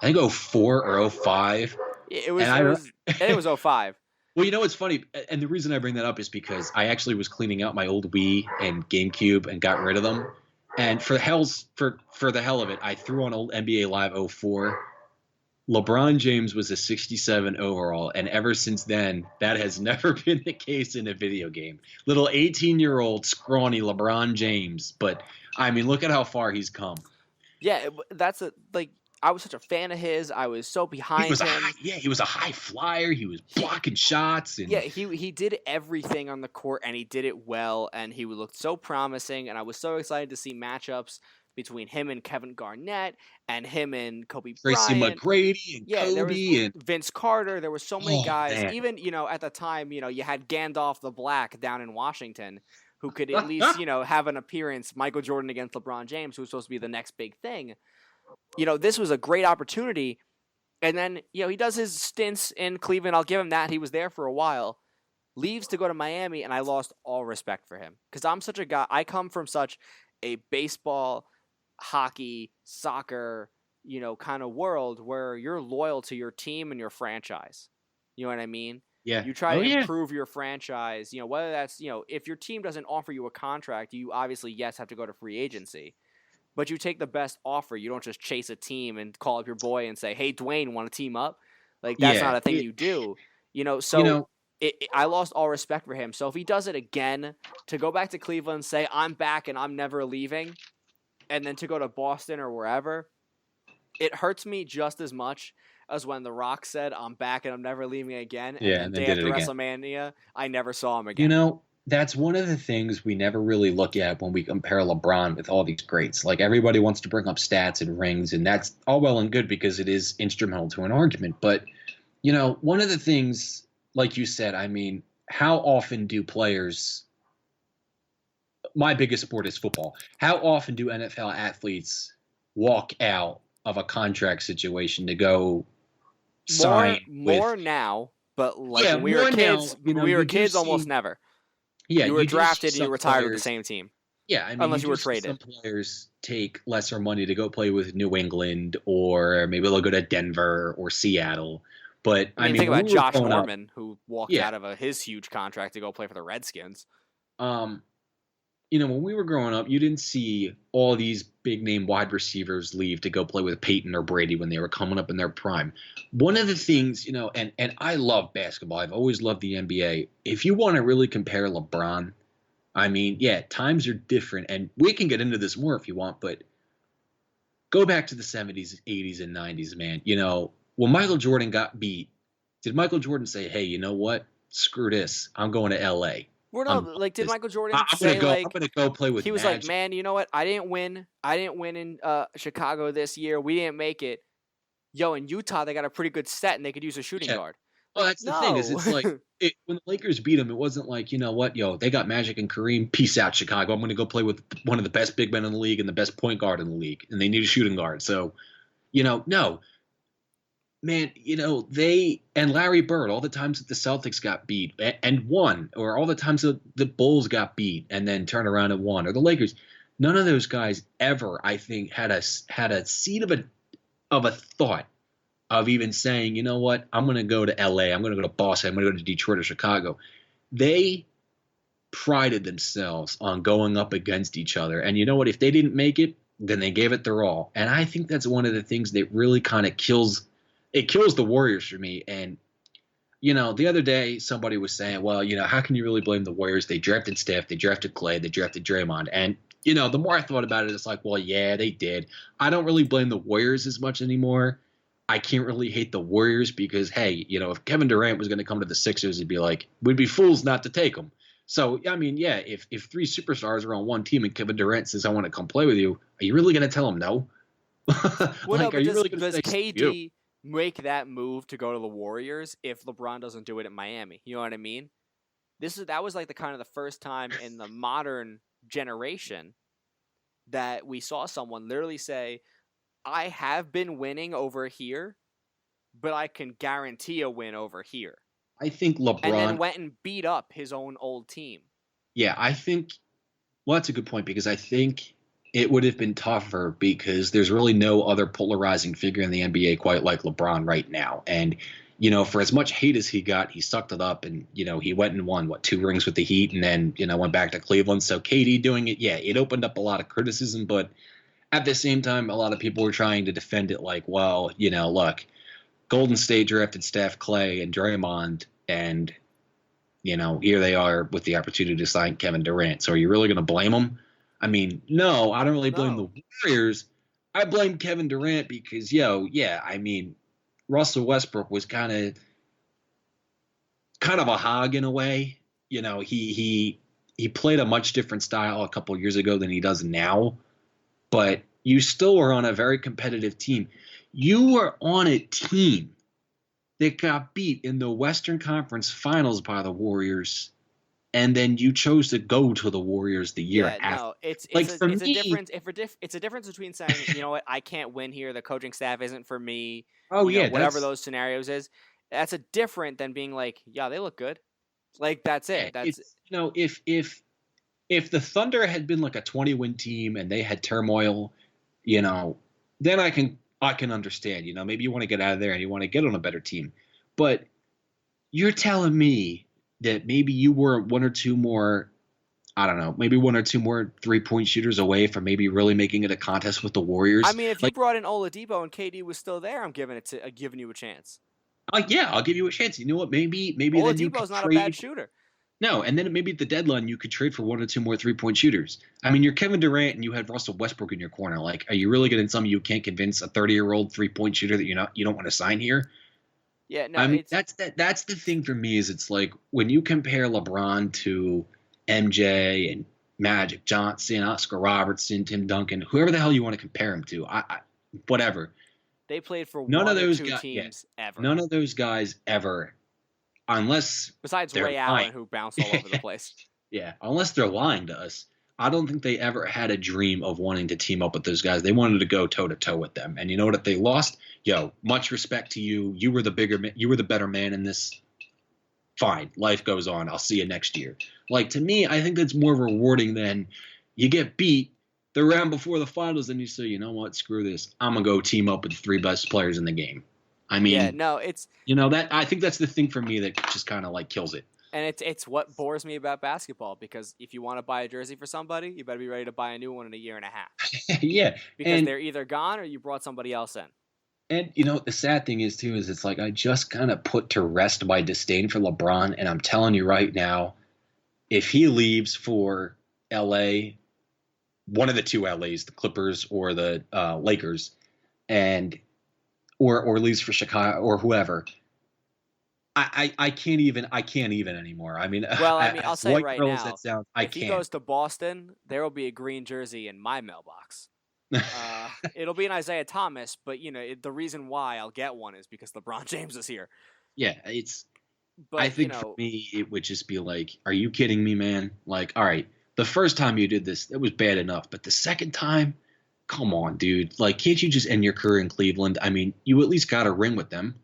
I think 04 or 05. It was 05. Well, it's funny, and the reason I bring that up is because I actually was cleaning out my old Wii and GameCube and got rid of them. And for the hell of it, I threw on old NBA Live 04. LeBron James was a 67 overall, and ever since then, that has never been the case in a video game. Little 18-year-old scrawny LeBron James, but I mean, look at how far he's come. Yeah, I was such a fan of his. I was so behind him. He was a high flyer. He was blocking shots. And he did everything on the court, and he did it well, and he looked so promising, and I was so excited to see matchups between him and Kevin Garnett and him and Kobe Tracy Bryant. McGrady and Kobe and Vince Carter. There were so many guys. Man. Even, at the time, you had Gandalf the Black down in Washington who could at least, have an appearance. Michael Jordan against LeBron James, who was supposed to be the next big thing. This was a great opportunity. And then, he does his stints in Cleveland. I'll give him that. He was there for a while. Leaves to go to Miami, and I lost all respect for him. Because I'm such a guy. I come from such a baseball, hockey, soccer, kind of world where you're loyal to your team and your franchise. You know what I mean? Yeah. You try to improve your franchise, whether that's, if your team doesn't offer you a contract, you obviously, have to go to free agency. But you take the best offer. You don't just chase a team and call up your boy and say, hey, Dwayne, want to team up? Like, that's not a thing you do. I lost all respect for him. So if he does it again, to go back to Cleveland and say, I'm back and I'm never leaving, and then to go to Boston or wherever, it hurts me just as much as when The Rock said, I'm back and I'm never leaving again. And Yeah, then and then day did after it again. WrestleMania, I never saw him You again. know, that's one of the things we never really look at when we compare LeBron with all these greats. Like everybody wants to bring up stats and rings, and that's all well and good because it is instrumental to an argument. But, one of the things, like you said, I mean, how often do players, my biggest sport is football, how often do NFL athletes walk out of a contract situation to go sign with, More now, but like yeah, when we were more now, kids, when we were you do kids, almost see, never. yeah, You were you do see drafted and you some retired with the players. same team, Yeah, I mean, you unless you do were see some traded. players take lesser money to go play with New England, or maybe they'll go to Denver or Seattle. But I I mean, mean, think when about we were Josh growing up, Norman, who walked yeah, out of his huge contract to go play for the Redskins. um, when we were growing up, you didn't see all these big name wide receivers leave to go play with Peyton or Brady when they were coming up in their prime. One of the things, and I love basketball. I've always loved the NBA. If you want to really compare LeBron, I mean, yeah, times are different, and we can get into this more if you want, but go back to the 70s, 80s, and 90s, man. When Michael Jordan got beat, did Michael Jordan say, hey, you know what? Screw this. I'm going to LA. Well, no, I'm like, did this. Michael Jordan I'm gonna say, go. I'm like, gonna go play with he was like, Magic. man, you know what? I didn't win. I didn't win in Chicago this year. We didn't make it. Yo, in Utah, they got a pretty good set, and they could use a shooting Yeah. guard. Well, Like, that's the thing is, no. it's like when the Lakers beat them, it wasn't like, you know what, yo, they got Magic and Kareem. Peace out, Chicago. I'm gonna go play with one of the best big men in the league and the best point guard in the league, and they need a shooting guard. So, no, man, they and Larry Bird, all the times that the Celtics got beat and won, or all the times that the Bulls got beat and then turned around and won, or the Lakers, none of those guys ever, I think, had a seed of a thought of even saying, you know what, I'm going to go to LA, I'm going to go to Boston, I'm going to go to Detroit or Chicago. They prided themselves on going up against each other, and you know what? If they didn't make it, then they gave it their all, and I think that's one of the things that really kind of kills the Warriors for me. And the other day somebody was saying, well, how can you really blame the Warriors? They drafted Steph, they drafted Clay, they drafted Draymond. And, the more I thought about it, it's like, well, yeah, they did. I don't really blame the Warriors as much anymore. I can't really hate the Warriors because, hey, if Kevin Durant was going to come to the Sixers, it'd be like, we'd be fools not to take him. So, I mean, yeah, if three superstars are on one team and Kevin Durant says, I want to come play with you, are you really going to tell him no? Well, no, Like, are but you really going to does say you? KD make that move to go to the Warriors if LeBron doesn't do it at Miami? You know what I mean? That was like the kind of the first time in the modern generation that we saw someone literally say, I have been winning over here, but I can guarantee a win over here. I think LeBron, And then went and beat up his own old team. yeah, I think, well, that's a good point because I think it would have been tougher because there's really no other polarizing figure in the NBA quite like LeBron right now. And, for as much hate as he got, he sucked it up and, he went and won, 2 rings with the Heat and then, went back to Cleveland. So KD doing it, yeah, it opened up a lot of criticism, but at the same time, a lot of people were trying to defend it like, well, look, Golden State drafted Steph, Clay, and Draymond, and here they are with the opportunity to sign Kevin Durant. So are you really going to blame them? I mean, no, I don't really blame the Warriors. I blame Kevin Durant because, yeah, I mean, Russell Westbrook was kind of a hog in a way. He played a much different style a couple of years ago than he does now, but you still were on a very competitive team. You were on a team that got beat in the Western Conference Finals by the Warriors, and then you chose to go to the Warriors the year after. No, it's like a, for it's me, a difference. It's a difference between saying, you know what, I can't win here. The coaching staff isn't for me. oh yeah, whatever those scenarios is. That's a different than being like, yeah, they look good. Like that's it. That's if the Thunder had been like a 20-win team and they had turmoil, then I can understand. Maybe you want to get out of there and you want to get on a better team. But you're telling me that maybe you were one or two more 3-point shooters away from maybe really making it a contest with the Warriors. I mean, if you brought in Oladipo and KD was still there, I'm giving you a chance. Yeah, I'll give you a chance. You know what? Maybe then you could Oladipo's not a bad trade. shooter. No, and then maybe at the deadline you could trade for one or two more 3-point shooters. I mean, you're Kevin Durant and you had Russell Westbrook in your corner. Like, are you really going to tell me you can't convince a 30-year-old 3-point shooter that you don't want to sign here? Yeah, no, I mean, it's that's the thing for me is it's like when you compare LeBron to MJ and Magic Johnson, Oscar Robertson, Tim Duncan, whoever the hell you want to compare him to, whatever. they played for None of one or those two guys, yeah, teams ever, none of those guys ever, unless besides they're Ray lying. Allen, who bounced all over the place. Yeah, unless they're lying to us. I don't think they ever had a dream of wanting to team up with those guys. They wanted to go toe to toe with them. And you know what? If they lost, yo, much respect to you. You were the bigger man. You were the better man in this. Fine, life goes on. I'll see you next year. Like to me, I think that's more rewarding than you get beat the round before the finals and you say, you know what, screw this. I'm gonna go team up with the three best players in the game. I Yeah, mean, no, it's that I think that's the thing for me that just kind of like kills it. and it's what bores me about basketball because if you want to buy a jersey for somebody, you better be ready to buy a new one in a year and a half Yeah, because and they're either gone or you brought somebody else in. the sad thing is too is it's like I just kind of put to rest my disdain for LeBron, and I'm telling you right now, if he leaves for LA, one of the two LAs, the Clippers or the Lakers, and or leaves for Chicago or whoever, I can't even anymore. I mean, Well, I mean, I'll as say white right girl as that now, sounds, I if he can't. goes to Boston, there will be a green jersey in my mailbox. It'll be an Isaiah Thomas, but the reason why I'll get one is because LeBron James is here. Yeah, it's. I But think for me, it would just be like, are you kidding me, man? Like, all right, the first time you did this, it was bad enough, but the second time, come on, dude. Like, can't you just end your career in Cleveland? I mean, you at least got a ring with them.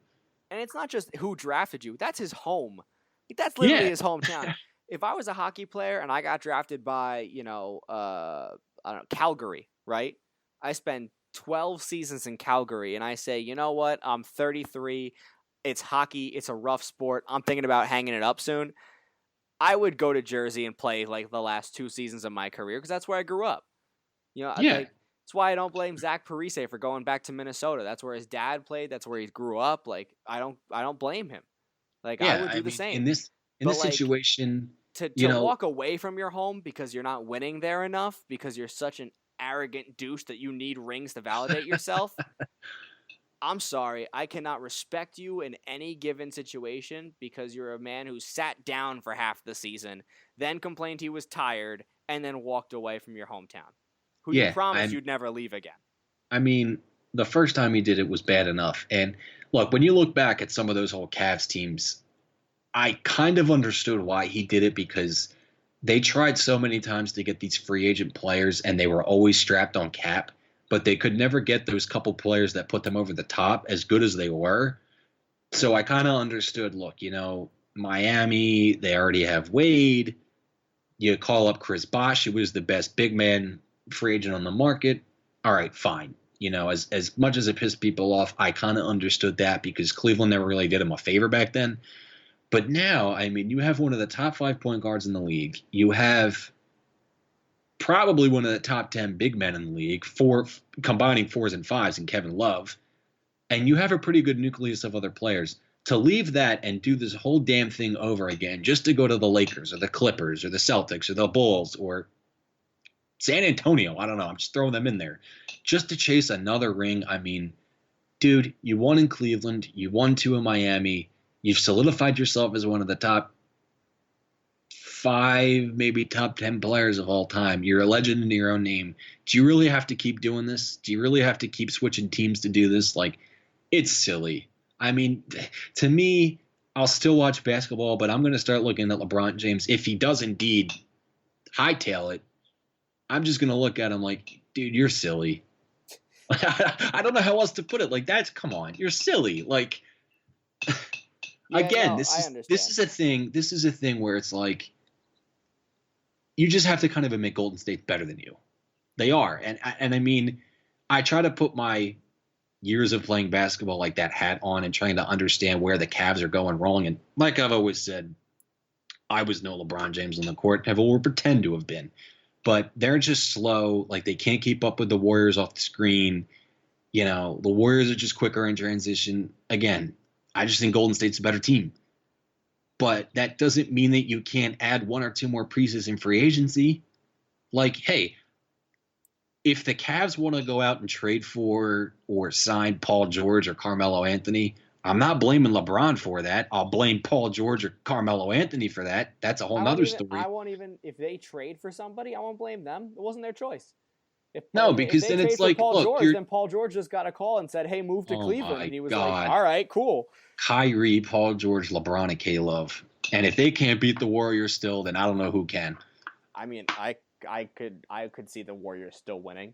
and it's not just who drafted you; that's his home. Like, that's literally Yeah, his hometown. If I was a hockey player and I got drafted by, I don't know, Calgary, right? I spend 12 seasons in Calgary, and I say, you know what? I'm 33. It's hockey. It's a rough sport. I'm thinking about hanging it up soon. I would go to Jersey and play like the last 2 seasons of my career because that's where I grew up. yeah, Like that's why I don't blame Zach Parise for going back to Minnesota. That's where his dad played. That's where he grew up. Like I don't blame him. Like I yeah. would I do the mean, same. in But this like situation, to you to know, walk away from your home because you're not winning there enough because you're such an arrogant douche that you need rings to validate yourself. I'm sorry, I cannot respect you in any given situation because you're a man who sat down for half the season, then complained he was tired, and then walked away from your hometown, who you yeah. promised you'd never leave again. I mean, the first time he did it was bad enough. And look, when you look back at some of those old Cavs teams, I kind of understood why he did it because they tried so many times to get these free agent players and they were always strapped on cap, but they could never get those couple players that put them over the top as good as they were. So I kind of understood, look, Miami, they already have Wade. You call up Chris Bosh, who was the best big man free agent on the market. All right, fine. As much as it pissed people off, I kind of understood that because Cleveland never really did him a favor back then. But now, I mean, you have one of the top 5 point guards in the league. You have probably one of the top 10 big men in the league, combining fours and fives in Kevin Love. And you have a pretty good nucleus of other players. To leave that and do this whole damn thing over again just to go to the Lakers or the Clippers or the Celtics or the Bulls or San Antonio, I don't know, I'm just throwing them in there, just to chase another ring. I mean, dude, you won in Cleveland, you won two in Miami, you've solidified yourself as one of the top 5, maybe top 10 players of all time. You're a legend in your own name. Do you really have to keep doing this? Do you really have to keep switching teams to do this? Like, it's silly. I mean, to me, I'll still watch basketball, but I'm going to start looking at LeBron James. If he does indeed hightail it, I'm just going to look at him like, dude, you're silly. I don't know how else to put it. Like, come on, you're silly. Like, Yeah, again, no, this I is understand. this is a thing where it's like you just have to kind of admit Golden State's better than you. They are, and I mean, I try to put my years of playing basketball like that hat on and trying to understand where the Cavs are going wrong. And like I've always said, I was no LeBron James on the court, never will pretend to have been, but they're just slow. Like they can't keep up with the Warriors off the screen. The Warriors are just quicker in transition. Again, I just think Golden State's a better team. But that doesn't mean that you can't add one or two more pieces in free agency. Like, hey, if the Cavs want to go out and trade for or sign Paul George or Carmelo Anthony, I'm not blaming LeBron for that. I'll blame Paul George or Carmelo Anthony for that. That's a whole nother story. I won't even if they trade for somebody, I won't blame them. It wasn't their choice. No, because then it's like, Paul look, George, then Paul George just got a call and said, "Hey, move to Cleveland," and he was like, "All right, cool." Kyrie, Paul George, LeBron, and K-Love. And if they can't beat the Warriors still, then I don't know who can. I mean, I could see the Warriors still winning.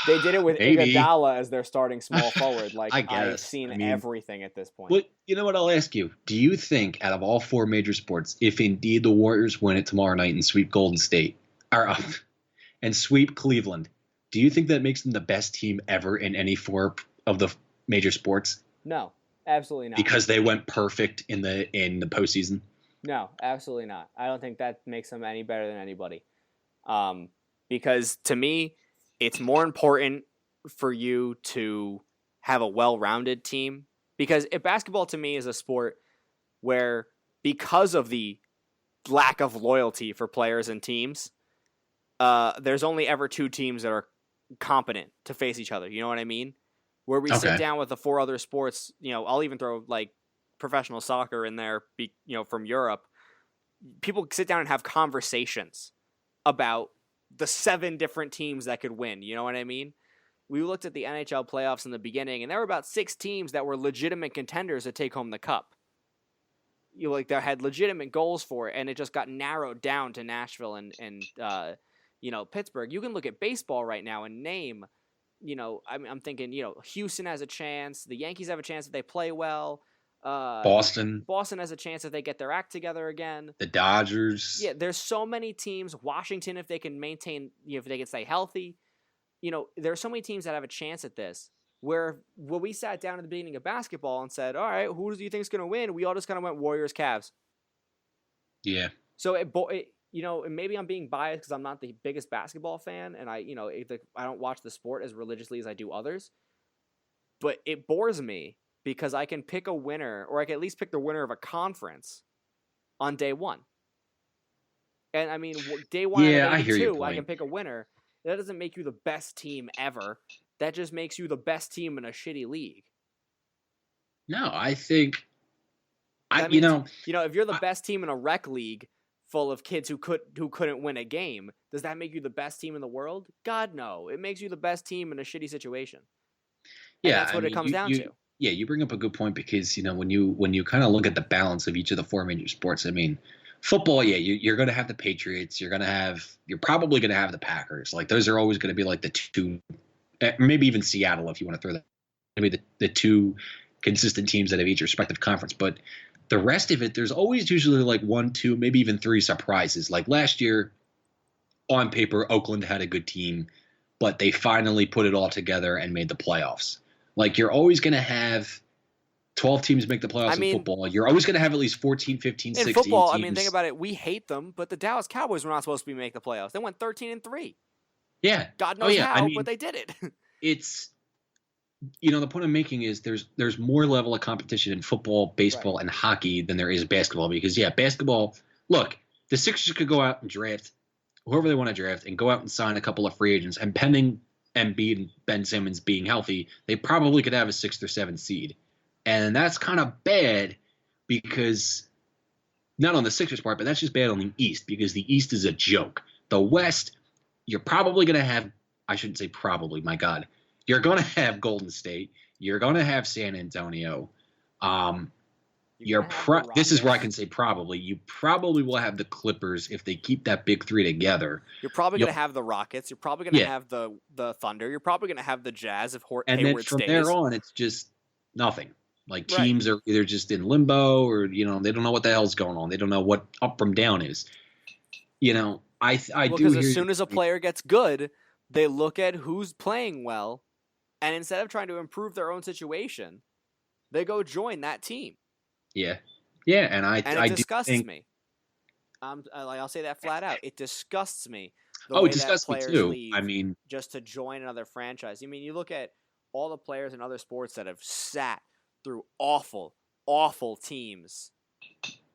They did it with Iguodala as their starting small forward. Like, I've seen everything at this point. But you know what? I'll ask you. Do you think out of all four major sports, if indeed the Warriors win it tomorrow night and sweep Golden State, and sweep Cleveland, do you think that makes them the best team ever in any four of the major sports? No, absolutely not. Because they went perfect in the postseason? No, absolutely not. I don't think that makes them any better than anybody. Because to me, it's more important for you to have a well-rounded team. Because basketball to me is a sport where, because of the lack of loyalty for players and teams, there's only ever two teams that are competent to face each other. You know what I mean? Where we sit down with the four other sports, I'll even throw like professional soccer in there, from Europe. People sit down and have conversations about the 7 different teams that could win. You know what I mean? We looked at the NHL playoffs in the beginning, and there were about 6 teams that were legitimate contenders to take home the cup. They had legitimate goals for it, and it just got narrowed down to Nashville and Pittsburgh. You can look at baseball right now and name, I'm thinking, Houston has a chance. The Yankees have a chance if they play well. Boston has a chance if they get their act together again. The Dodgers. Yeah, there's so many teams. Washington, if they can maintain, if they can stay healthy. There are so many teams that have a chance at this. Where when we sat down at the beginning of basketball and said, all right, who do you think is going to win? We all just kind of went Warriors, Cavs. Yeah. So, maybe I'm being biased because I'm not the biggest basketball fan, and I don't watch the sport as religiously as I do others. But it bores me because I can pick a winner, or I can at least pick the winner of a conference on day one. And I mean, day one and day 2, I can pick a winner. That doesn't make you the best team ever. That just makes you the best team in a shitty league. No, I think, if you're the best team in a rec league full of kids who couldn't win a game, does that make you the best team in the world? God, no. It makes you the best team in a shitty situation. And that's what it comes down to. Yeah, you bring up a good point because, when you kind of look at the balance of each of the four major sports, I mean, football, you're going to have the Patriots. You're probably going to have the Packers. Like, those are always going to be like the two, maybe even Seattle if you want to throw that. Maybe the two consistent teams that have each respective conference. But the rest of it, there's always usually like 1, 2, maybe even 3 surprises. Like last year, on paper, Oakland had a good team, but they finally put it all together and made the playoffs. Like, you're always going to have 12 teams make the playoffs in football. You're always going to have at least 14, 15, 16 teams. In football, teams. think about it. We hate them, but the Dallas Cowboys were not supposed to make the playoffs. They went 13-3. Yeah. God knows how, but they did it. It's, the point I'm making is there's more level of competition in football, baseball, and hockey than there is basketball. Because, basketball, look, the Sixers could go out and draft whoever they want to draft and go out and sign a couple of free agents. And pending Embiid and Ben Simmons being healthy, they probably could have a 6th or 7th seed. And that's kind of bad because not on the Sixers part, but that's just bad on the East because the East is a joke. The West, you're probably going to have, I shouldn't say probably, my God, you're going to have Golden State. You're going to have San Antonio. This is where I can say probably. You probably will have the Clippers if they keep that big 3 together. You're probably going to have the Rockets. You're probably going to have the Thunder. You're probably going to have the Jazz if Hayward stays. And then from there on, it's just nothing. Like, teams are either just in limbo or, they don't know what the hell's going on. They don't know what up from down is. I do. Because as soon as a player gets good, they look at who's playing well, and instead of trying to improve their own situation, they go join that team. Yeah, and it disgusts me. I'll say that flat out. It disgusts me. It disgusts me too. I mean, just to join another franchise. I mean, you look at all the players in other sports that have sat through awful, awful teams,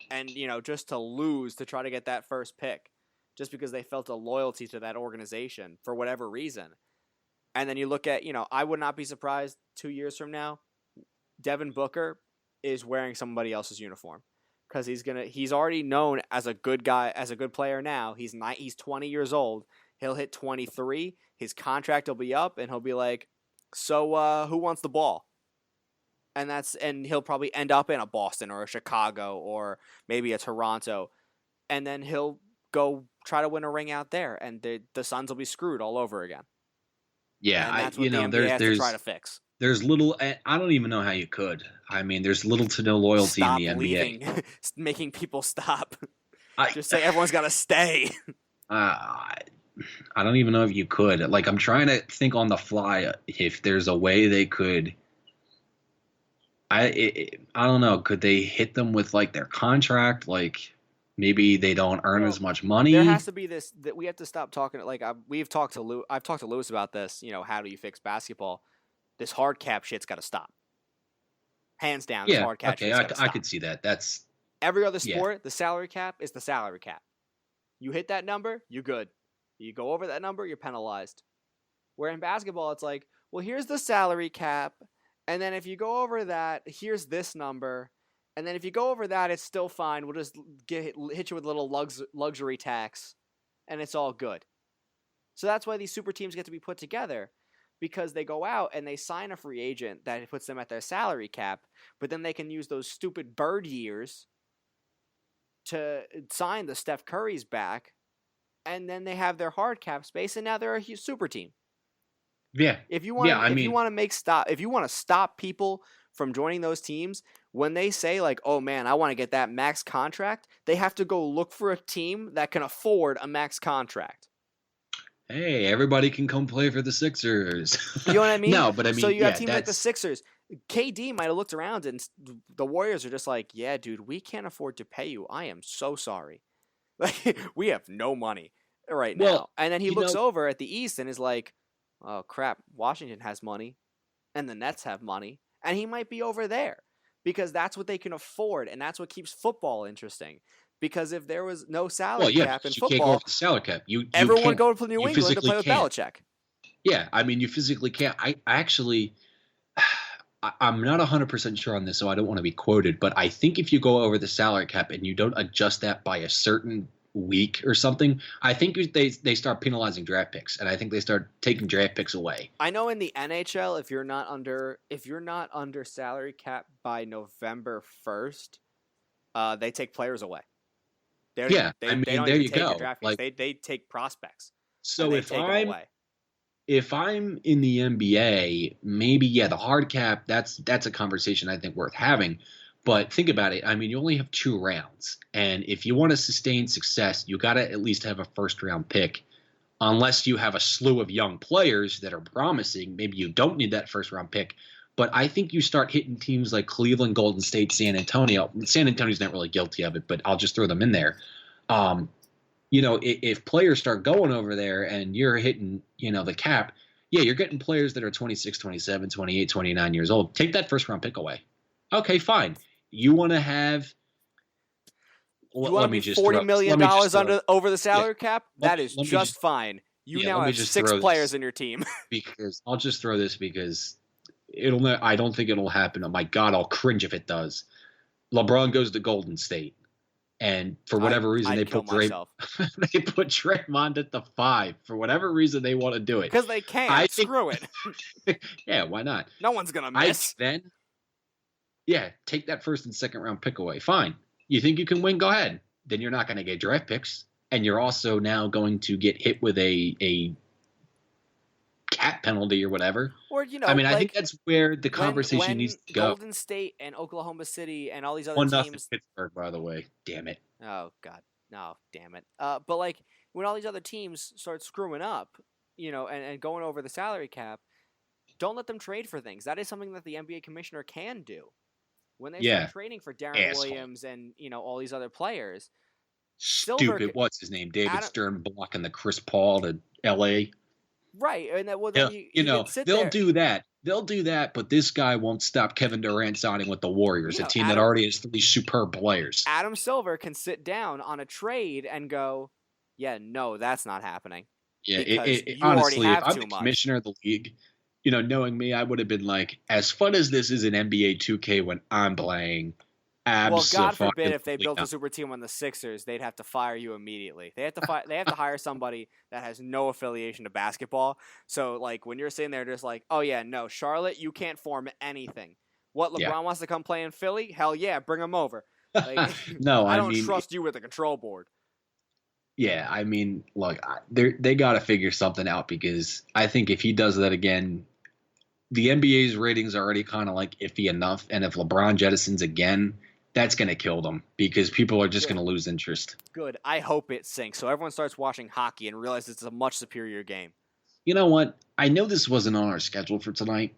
and just to lose to try to get that first pick, just because they felt a loyalty to that organization for whatever reason. And then you look at, I would not be surprised 2 years from now, Devin Booker is wearing somebody else's uniform, because he's already known as a good guy, as a good player now. He's 20 years old. He'll hit 23. His contract will be up, and he'll be like, so who wants the ball? And he'll probably end up in a Boston or a Chicago or maybe a Toronto, and then he'll go try to win a ring out there, and the Suns will be screwed all over again. Yeah, and that's what the NBA has to try to fix. There's little. I don't even know how you could. I mean, there's little to no loyalty Stop in the leaving, NBA. Making people stop. Just say everyone's got to stay. I don't even know if you could. Like, I'm trying to think on the fly if there's a way they could. I don't know. Could they hit them with like their contract? Like, maybe they don't earn as much money. There has to be this that we have to stop talking. Like I've talked to Lewis about this. How do you fix basketball? This hard cap shit's got to stop. Hands down, this hard cap. Okay, I could see that. That's every other sport. The salary cap is the salary cap. You hit that number, you're good. You go over that number, you're penalized. Where in basketball, it's like, well, here's the salary cap, and then if you go over that, here's this number, and then if you go over that, it's still fine. We'll just hit you with a little luxury tax, and it's all good. So that's why these super teams get to be put together, because they go out and they sign a free agent that puts them at their salary cap, but then they can use those stupid bird years to sign the Steph Currys back, and then they have their hard cap space, and now they're a super team. Yeah. If you want to stop people from joining those teams, when they say like, "Oh man, I want to get that max contract," they have to go look for a team that can afford a max contract. Hey, everybody can come play for the Sixers. You know what I mean? No, but I mean, so you have teams like the Sixers. KD might have looked around, and the Warriors are just like, "Yeah, dude, we can't afford to pay you. I am so sorry. Like, we have no money right now." And then he looks over at the East and is like, "Oh crap, Washington has money, and the Nets have money, and he might be over there because that's what they can afford, and that's what keeps football interesting." Because if there was no salary cap in football, you can't go off the salary cap. Everyone would go to New England to play with Belichick. Yeah, I mean, you physically can't. I actually, I'm not 100% sure on this, so I don't want to be quoted, but I think if you go over the salary cap and you don't adjust that by a certain week or something, I think they start penalizing draft picks, and I think they start taking draft picks away. I know in the NHL, if you're not under salary cap by November 1st, they take players away. They don't there you go. Like, they take prospects. So if I'm in the NBA, maybe the hard cap, that's a conversation I think worth having. But think about it. I mean, you only have 2 rounds, and if you want to sustain success, you got to at least have a first round pick. Unless you have a slew of young players that are promising, maybe you don't need that first round pick. But I think you start hitting teams like Cleveland, Golden State, San Antonio. San Antonio's not really guilty of it, but I'll just throw them in there. If players start going over there and you're hitting, the cap, you're getting players that are 26, 27, 28, 29 years old. Take that first round pick away. Okay, fine. You want to have let me just $40 million over the salary cap? That is just fine. You now have 6 players in your team. Because I'll just throw this because I don't think it'll happen. Oh my God, I'll cringe if it does. LeBron goes to Golden State, and for whatever reason they put Draymond at the 5. For whatever reason they want to do it. Because they can. Screw it. Yeah, why not? No one's gonna miss. Take that first and second round pick away. Fine. You think you can win? Go ahead. Then you're not going to get draft picks, and you're also now going to get hit with a cap penalty or whatever. Or I think that's where the conversation needs to go. Golden State and Oklahoma City and all these other 1-0 teams. Pittsburgh, by the way. Damn it. Oh God, no, damn it. But like when all these other teams start screwing up, and going over the salary cap, don't let them trade for things. That is something that the NBA commissioner can do. When they start trading for Darren Williams and all these other players. Stupid. What's his name? David Stern blocking the Chris Paul to L.A. Right, and they'll do that. they'll do that, but this guy won't stop Kevin Durant signing with the Warriors, You a know, team that already has 3 superb players. Adam Silver can sit down on a trade and go, yeah, no, that's not happening Yeah, because you already honestly, if have I'm too the much. commissioner of the league, knowing me, I would have been like, as fun as this is in NBA 2K when I'm playing, Well, God forbid if they absolutely built a not. super team on the Sixers, they'd have to fire you immediately. They have to hire somebody that has no affiliation to basketball. So like when you're sitting there just like, "Oh yeah, no, Charlotte, you can't form anything." What, Yeah. LeBron wants to come play in Philly? Hell yeah, bring him over. Like No, I I don't mean, trust you with the control board. yeah, I mean, look, they got to figure something out because I think if he does that again, the NBA's ratings are already kind of like iffy enough, and if LeBron jettisons again, that's going to kill them because people are just going Good. to lose interest. Good. I hope it sinks so everyone starts watching hockey and realizes it's a much superior game. You know what? I know this wasn't on our schedule for tonight,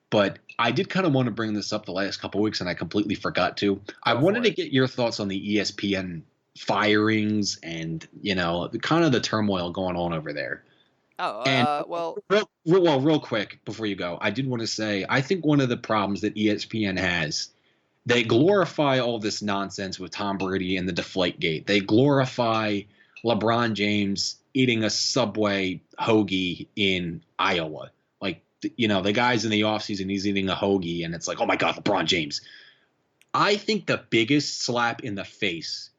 but I did kind of want to bring this up the last couple of weeks, and I completely forgot to. I Go wanted for to it. get your thoughts on the ESPN firings and kind of the turmoil going on over there. Oh, And well, real quick before you go, I did want to say I think one of the problems that ESPN has, they glorify all this nonsense with Tom Brady and the Deflate Gate. They glorify LeBron James eating a Subway hoagie in Iowa. Like, the guy's in the offseason, he's eating a hoagie, and it's like, oh my God, LeBron James. I think the biggest slap in the face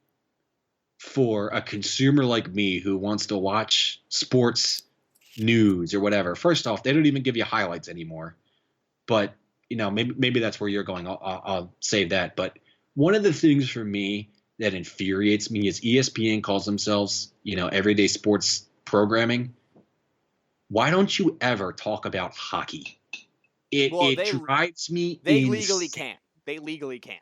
for a consumer like me who wants to watch sports news or whatever. First off, they don't even give you highlights anymore. But maybe that's where you're going. I'll save that. But one of the things for me that infuriates me is ESPN calls themselves everyday sports programming. Why don't you ever talk about hockey? It well, it drives me they legally insane. can't. They legally can't.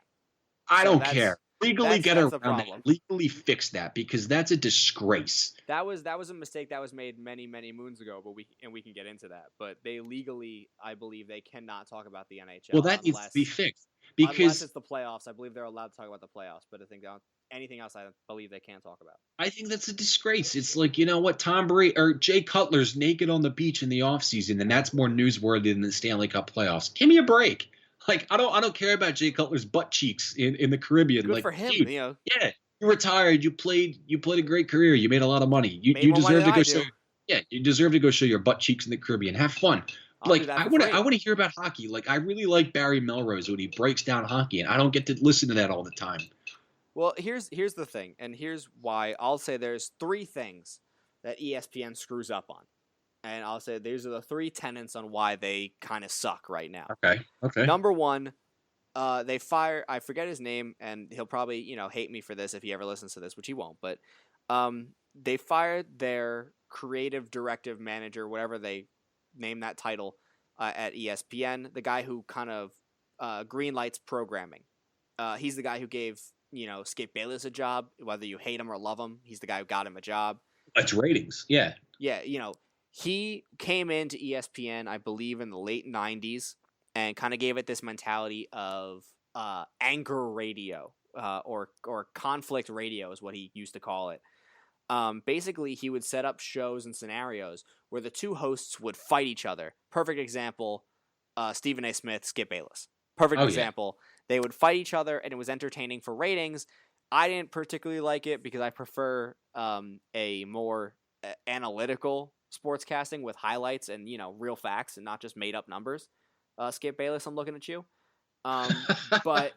I So don't care. Legally get that's the around that. problem. Legally fix that because that's a disgrace. That was a mistake that was made many moons ago, but we can get into that. But they legally, I believe, they cannot talk about the Well, NHL that needs to be unless fixed unless because it's the playoffs. I believe they're allowed to talk about the playoffs, but I think anything else, I believe they can't talk about. I think that's a disgrace. It's like, you know what, Tom Brady or Jay Cutler's naked on the beach in the offseason, and that's more newsworthy than the Stanley Cup playoffs. Give me a break. Like, I don't care about Jay Cutler's butt cheeks in the Caribbean. Good Like, for him. dude, yeah, you retired, you played a great career, you made a lot of money. You Made you more money deserve than to go I show do. you deserve to go show your butt cheeks in the Caribbean. Have fun. I'll do Like, that I for want to free. I want to hear about hockey. Like, I really like Barry Melrose when he breaks down hockey, and I don't get to listen to that all the time. Well, here's the thing, and here's why I'll say there's three things that ESPN screws up on. And I'll say these are the three tenets on why they kind of suck right now. Okay. Okay. Number one, they fire. I forget his name, and he'll probably hate me for this if he ever listens to this, which he won't. But they fired their creative directive manager, whatever they name that title, at ESPN. The guy who kind of green lights programming. He's the guy who gave Skip Bayless a job. Whether you hate him or love him, he's the guy who got him a job. That's ratings. Yeah. Yeah, he came into ESPN, I believe, in the late '90s, and kind of gave it this mentality of anger radio, or conflict radio is what he used to call it. Basically, he would set up shows and scenarios where the two hosts would fight each other. Perfect example: Stephen A. Smith, Skip Bayless. Perfect example. Yeah. They would fight each other, and it was entertaining for ratings. I didn't particularly like it because I prefer a more analytical sportscasting with highlights and real facts and not just made up numbers. Skip Bayless, I'm looking at you. But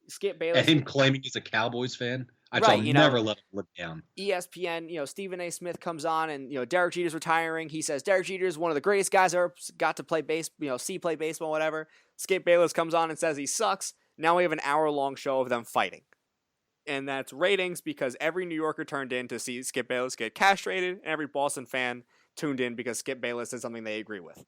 Skip Bayless and him claiming he's a Cowboys fan. Right, never let him live down. ESPN, Stephen A. Smith comes on and Derek Jeter's retiring. He says Derek Jeter is one of the greatest guys I ever got to play play baseball, whatever. Skip Bayless comes on and says he sucks. Now we have an hour-long show of them fighting. And that's ratings because every New Yorker turned in to see Skip Bayless get castrated, and every Boston fan tuned in because Skip Bayless said something they agree with.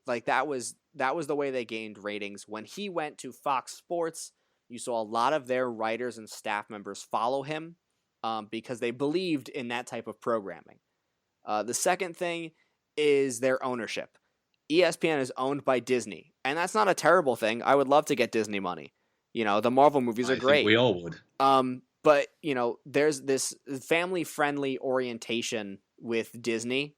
Like that was the way they gained ratings. When he went to Fox Sports, you saw a lot of their writers and staff members follow him because they believed in that type of programming. The second thing is their ownership. ESPN is owned by Disney, and that's not a terrible thing. I would love to get Disney money. The Marvel movies are great. I think we all would. But there's this family-friendly orientation with Disney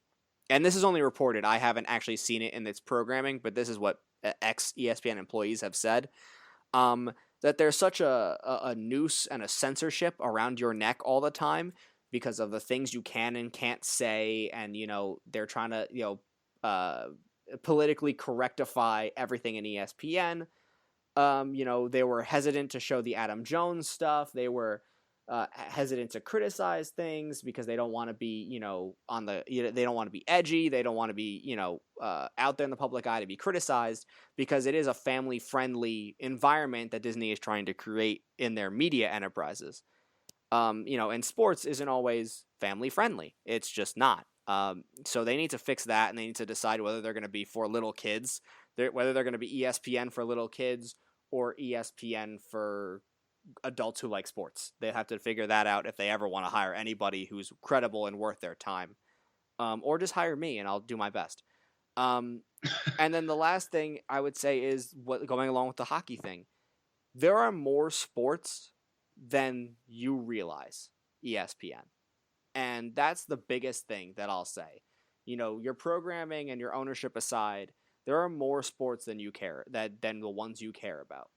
and this is only reported. I haven't actually seen it in its programming, but this is what ex ESPN employees have said. That there's such a noose and a censorship around your neck all the time because of the things you can and can't say, and they're trying to politically correctify everything in ESPN. They were hesitant to show the Adam Jones stuff. They were hesitant to criticize things because they don't want to be, they don't want to be edgy. They don't want to be, out there in the public eye to be criticized because it is a family-friendly environment that Disney is trying to create in their media enterprises. And sports isn't always family-friendly. It's just not. So they need to fix that, and they need to decide whether they're going to be for little kids, whether they're going to be ESPN for little kids or ESPN for adults who like sports. They have to figure that out if they ever want to hire anybody who's credible and worth their time, or just hire me and I'll do my best. And then the last thing I would say is going along with the hockey thing. There are more sports than you realize, ESPN. And that's the biggest thing that I'll say. Your programming and your ownership aside, there are more sports than than the ones you care about.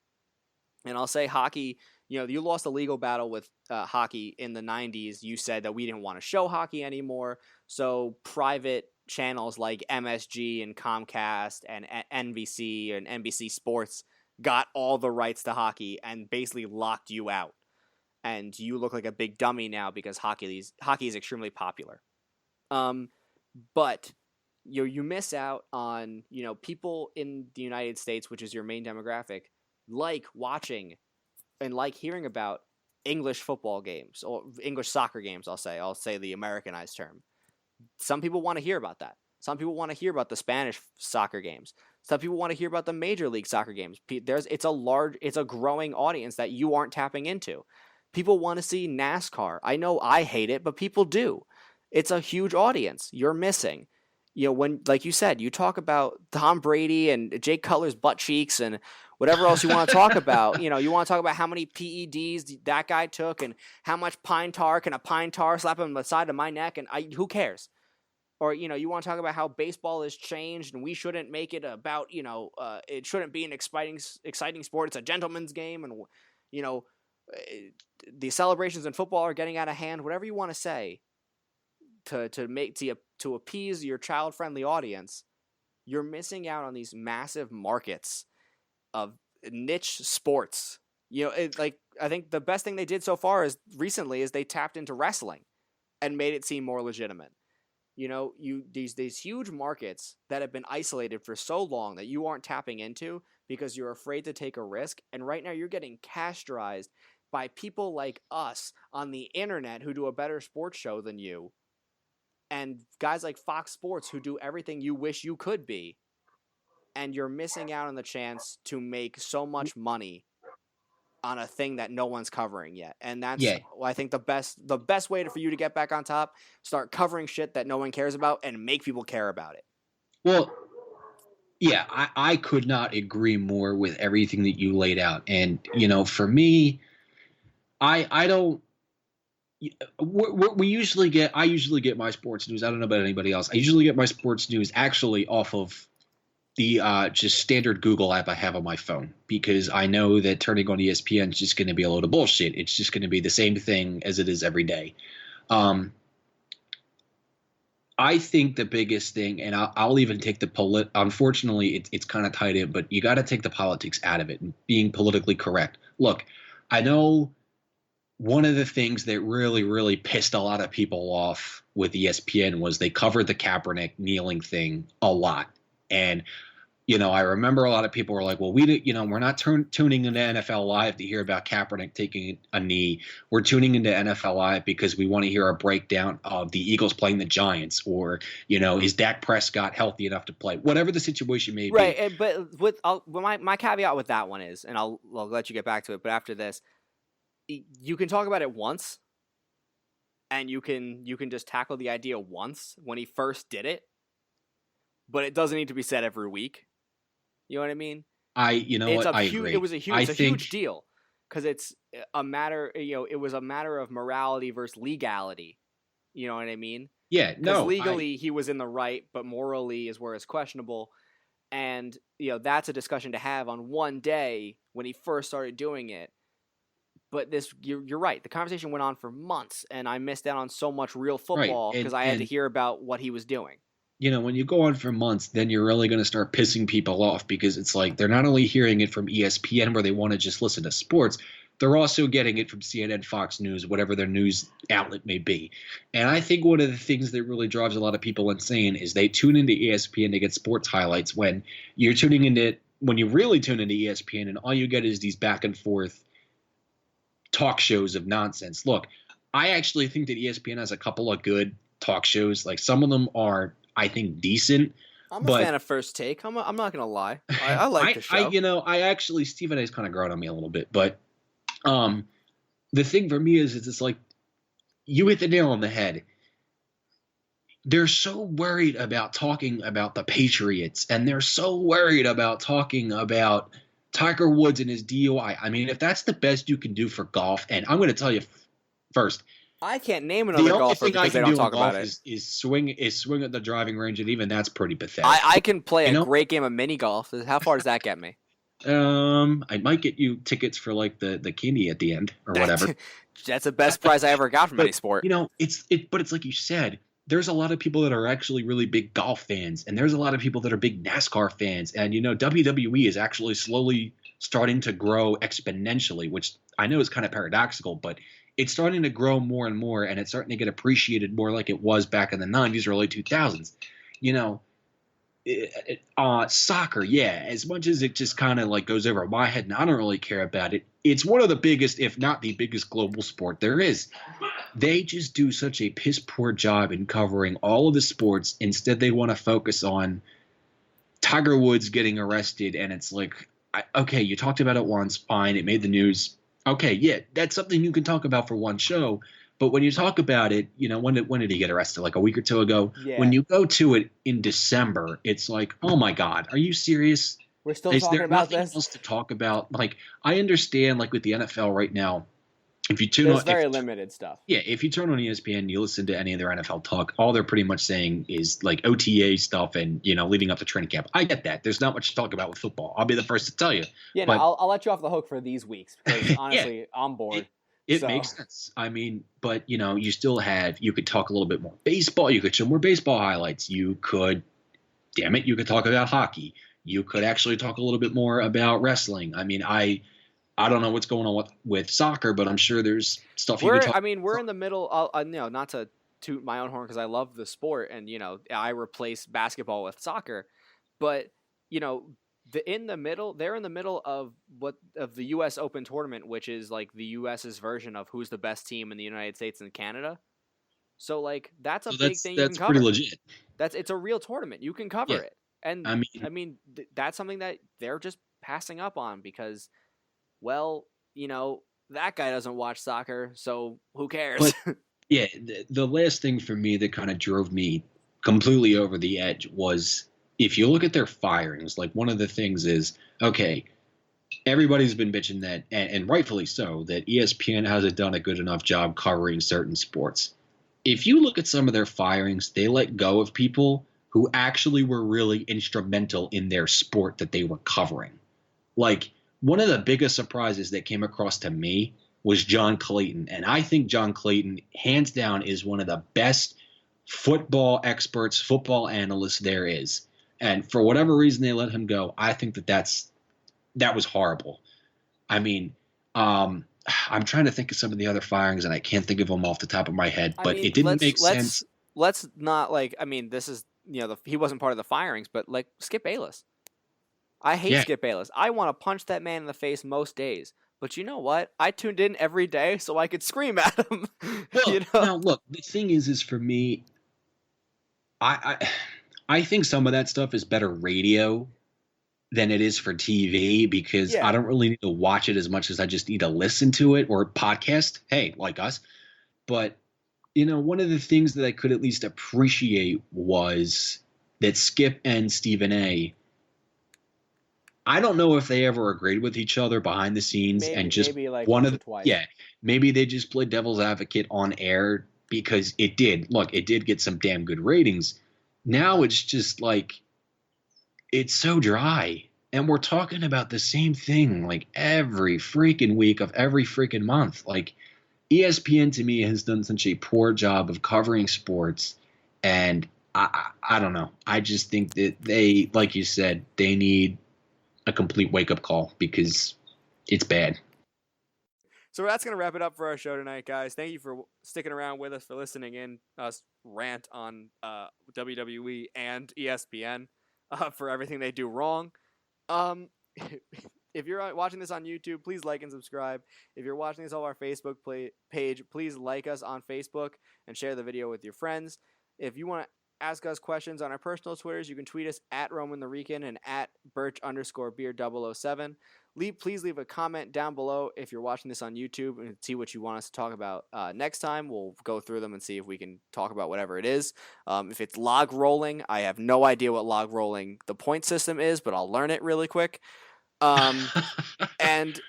And I'll say hockey, you lost a legal battle with hockey in the 90s. You said that we didn't want to show hockey anymore. So private channels like MSG and Comcast and NBC and NBC Sports got all the rights to hockey and basically locked you out. And you look like a big dummy now because hockey is extremely popular. But you miss out on, people in the United States, which is your main demographic, like watching and like hearing about English football games or English soccer games. I'll say the Americanized term. Some people want to hear about that. Some people want to hear about the Spanish soccer games. Some people want to hear about the Major League Soccer games. It's a growing audience that you aren't tapping into. People want to see NASCAR. I know I hate it, but people do. It's a huge audience you're missing. When, like you said, you talk about Tom Brady and Jake Cutler's butt cheeks and whatever else you want to talk about. You want to talk about how many PEDs that guy took and how much pine tar can a pine tar slap him on the side of my neck, and who cares? Or, you want to talk about how baseball has changed and we shouldn't make it about, it shouldn't be an exciting sport. It's a gentleman's game, and, the celebrations in football are getting out of hand. Whatever you want to say to appease your child-friendly audience, you're missing out on these massive markets of niche sports. I think the best thing they did so far recently is they tapped into wrestling and made it seem more legitimate. These huge markets that have been isolated for so long that you aren't tapping into because you're afraid to take a risk. And right now you're getting castorized by people like us on the internet who do a better sports show than you, and guys like Fox Sports who do everything you wish you could be. And you're missing out on the chance to make so much money on a thing that no one's covering yet. And that's, I think, the best way for you to get back on top. Start covering shit that no one cares about and make people care about it. Well, yeah, I could not agree more with everything that you laid out. And, for me, I don't. I usually get my sports news. I don't know about anybody else. I usually get my sports news actually off of the just standard Google app I have on my phone, because I know that turning on ESPN is just going to be a load of bullshit. It's just going to be the same thing as it is every day. I think the biggest thing, and I'll even take unfortunately, it's kind of tied in, but you got to take the politics out of it and being politically correct. Look, I know one of the things that really, really pissed a lot of people off with ESPN was they covered the Kaepernick kneeling thing a lot. And, I remember a lot of people were like, well, we're not tuning into NFL Live to hear about Kaepernick taking a knee. We're tuning into NFL Live because we want to hear a breakdown of the Eagles playing the Giants, or, is Dak Prescott healthy enough to play? Whatever the situation may be. Right, but my caveat with that one is, and I'll let you get back to it, but after this, you can talk about it once, and you can just tackle the idea once when he first did it, but it doesn't need to be said every week. You know what I mean? I agree. It's a huge deal because it's a matter. It was a matter of morality versus legality. You know what I mean? Yeah, Because no, legally he was in the right, but morally is where it's questionable. And that's a discussion to have on one day when he first started doing it. But you're right. The conversation went on for months, and I missed out on so much real right. football because I had to And hear about what he was doing. when you go on for months, then you're really going to start pissing people off because it's like they're not only hearing it from ESPN where they want to just listen to sports, they're also getting it from CNN, Fox News, whatever their news outlet may be. And I think one of the things that really drives a lot of people insane is they tune into ESPN to get sports highlights when you really tune into ESPN and all you get is these back and forth talk shows of nonsense. Look, I actually think that ESPN has a couple of good talk shows. Like some of them are, I think, decent. I'm a But fan of First Take. I'm not gonna lie. I like the show. I actually Stephen A's kind of grown on me a little bit. But the thing for me is it's like you hit the nail on the head. They're so worried about talking about the Patriots, and they're so worried about talking about Tiger Woods and his DUI. I mean, if that's the best you can do for golf, and I'm going to tell you first, I can't name another golfer because they don't talk about it. Is swing at the driving range, and even that's pretty pathetic. I can play a great game of mini golf. How far does that get me? I might get you tickets for like the candy at the end or whatever. That's the best prize I ever got from any sport. But it's like you said. There's a lot of people that are actually really big golf fans, and there's a lot of people that are big NASCAR fans. And, WWE is actually slowly starting to grow exponentially, which I know is kind of paradoxical, but it's starting to grow more and more, and it's starting to get appreciated more like it was back in the 90s, early 2000s. Soccer, yeah, as much as it just kind of like goes over my head and I don't really care about it, it's one of the biggest, if not the biggest global sport there is. They just do such a piss poor job in covering all of the sports. Instead, they want to focus on Tiger Woods getting arrested, and it's like, okay, you talked about it once, fine, it made the news. Okay, yeah, that's something you can talk about for one show. But when you talk about it, when did he get arrested? Like a week or two ago? Yeah. When you go to it in December, it's like, oh my God, are you serious? We're still talking about this? Is there nothing else to talk about? Like, I understand, like with the NFL right now, if you tune There's very limited stuff. Yeah, if you turn on ESPN, you listen to any of their NFL talk, all they're pretty much saying is like OTA stuff and, leading up to training camp. I get that. There's not much to talk about with football. I'll be the first to tell you. Yeah, but, I'll let you off the hook for these weeks because honestly, yeah, I'm bored. It makes sense. I mean, but, you still you could talk a little bit more baseball. You could show more baseball highlights. You could talk about hockey. You could actually talk a little bit more about wrestling. I mean, I don't know what's going on with soccer, but I'm sure there's stuff you could talk about. I mean, we're in the middle. Not to toot my own horn because I love the sport and, I replace basketball with soccer. But, they're in the middle of the U.S. Open tournament, which is like the U.S.'s version of who's the best team in the United States and Canada. So like that's a big thing. That's pretty legit. It's a real tournament. You can cover it, and I mean that's something that they're just passing up on because, well, that guy doesn't watch soccer, so who cares? But, yeah, the last thing for me that kind of drove me completely over the edge was, if you look at their firings, like one of the things is, okay, everybody's been bitching that, and rightfully so, that ESPN hasn't done a good enough job covering certain sports. If you look at some of their firings, they let go of people who actually were really instrumental in their sport that they were covering. Like, one of the biggest surprises that came across to me was John Clayton. And I think John Clayton, hands down, is one of the best football experts, football analysts there is. And for whatever reason they let him go, I think that was horrible. I mean, I'm trying to think of some of the other firings, and I can't think of them off the top of my head. But it didn't make sense. Let's not this is he wasn't part of the firings, but like Skip Bayless. I hate Skip Bayless. I want to punch that man in the face most days. But you know what? I tuned in every day so I could scream at him. Well, now look, the thing is for me, I think some of that stuff is better radio than it is for TV because I don't really need to watch it as much as I just need to listen to it or podcast. Hey, like us. But, one of the things that I could at least appreciate was that Skip and Stephen A., I don't know if they ever agreed with each other behind the scenes maybe they just played devil's advocate on air because it did get some damn good ratings. Now it's just like it's so dry. And we're talking about the same thing like every freaking week of every freaking month. Like ESPN to me has done such a poor job of covering sports, and I don't know. I just think that they, like you said, they need a complete wake up call because it's bad. So that's going to wrap it up for our show tonight, guys. Thank you for sticking around with us, for listening in us rant on WWE and ESPN for everything they do wrong. Um, if you're watching this on YouTube, please like and subscribe. If you're watching this on our Facebook page, please like us on Facebook and share the video with your friends. If you want to ask us questions on our personal Twitters, you can tweet us at Roman the Rican and at Birch_Beer007. Please leave a comment down below if you're watching this on YouTube and see what you want us to talk about next time. We'll go through them and see if we can talk about whatever it is. If it's log rolling, I have no idea what log rolling the point system is, but I'll learn it really quick. And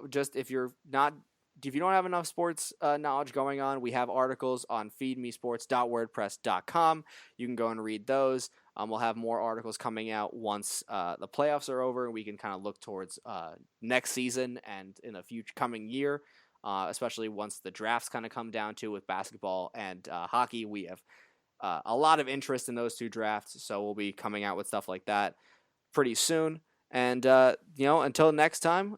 just if you don't have enough sports knowledge going on, we have articles on feedmesports.wordpress.com. You can go and read those. We'll have more articles coming out once the playoffs are over, and we can kind of look towards next season and in a future coming year, especially once the drafts kind of come down to with basketball and hockey. We have a lot of interest in those two drafts, so we'll be coming out with stuff like that pretty soon. And, until next time,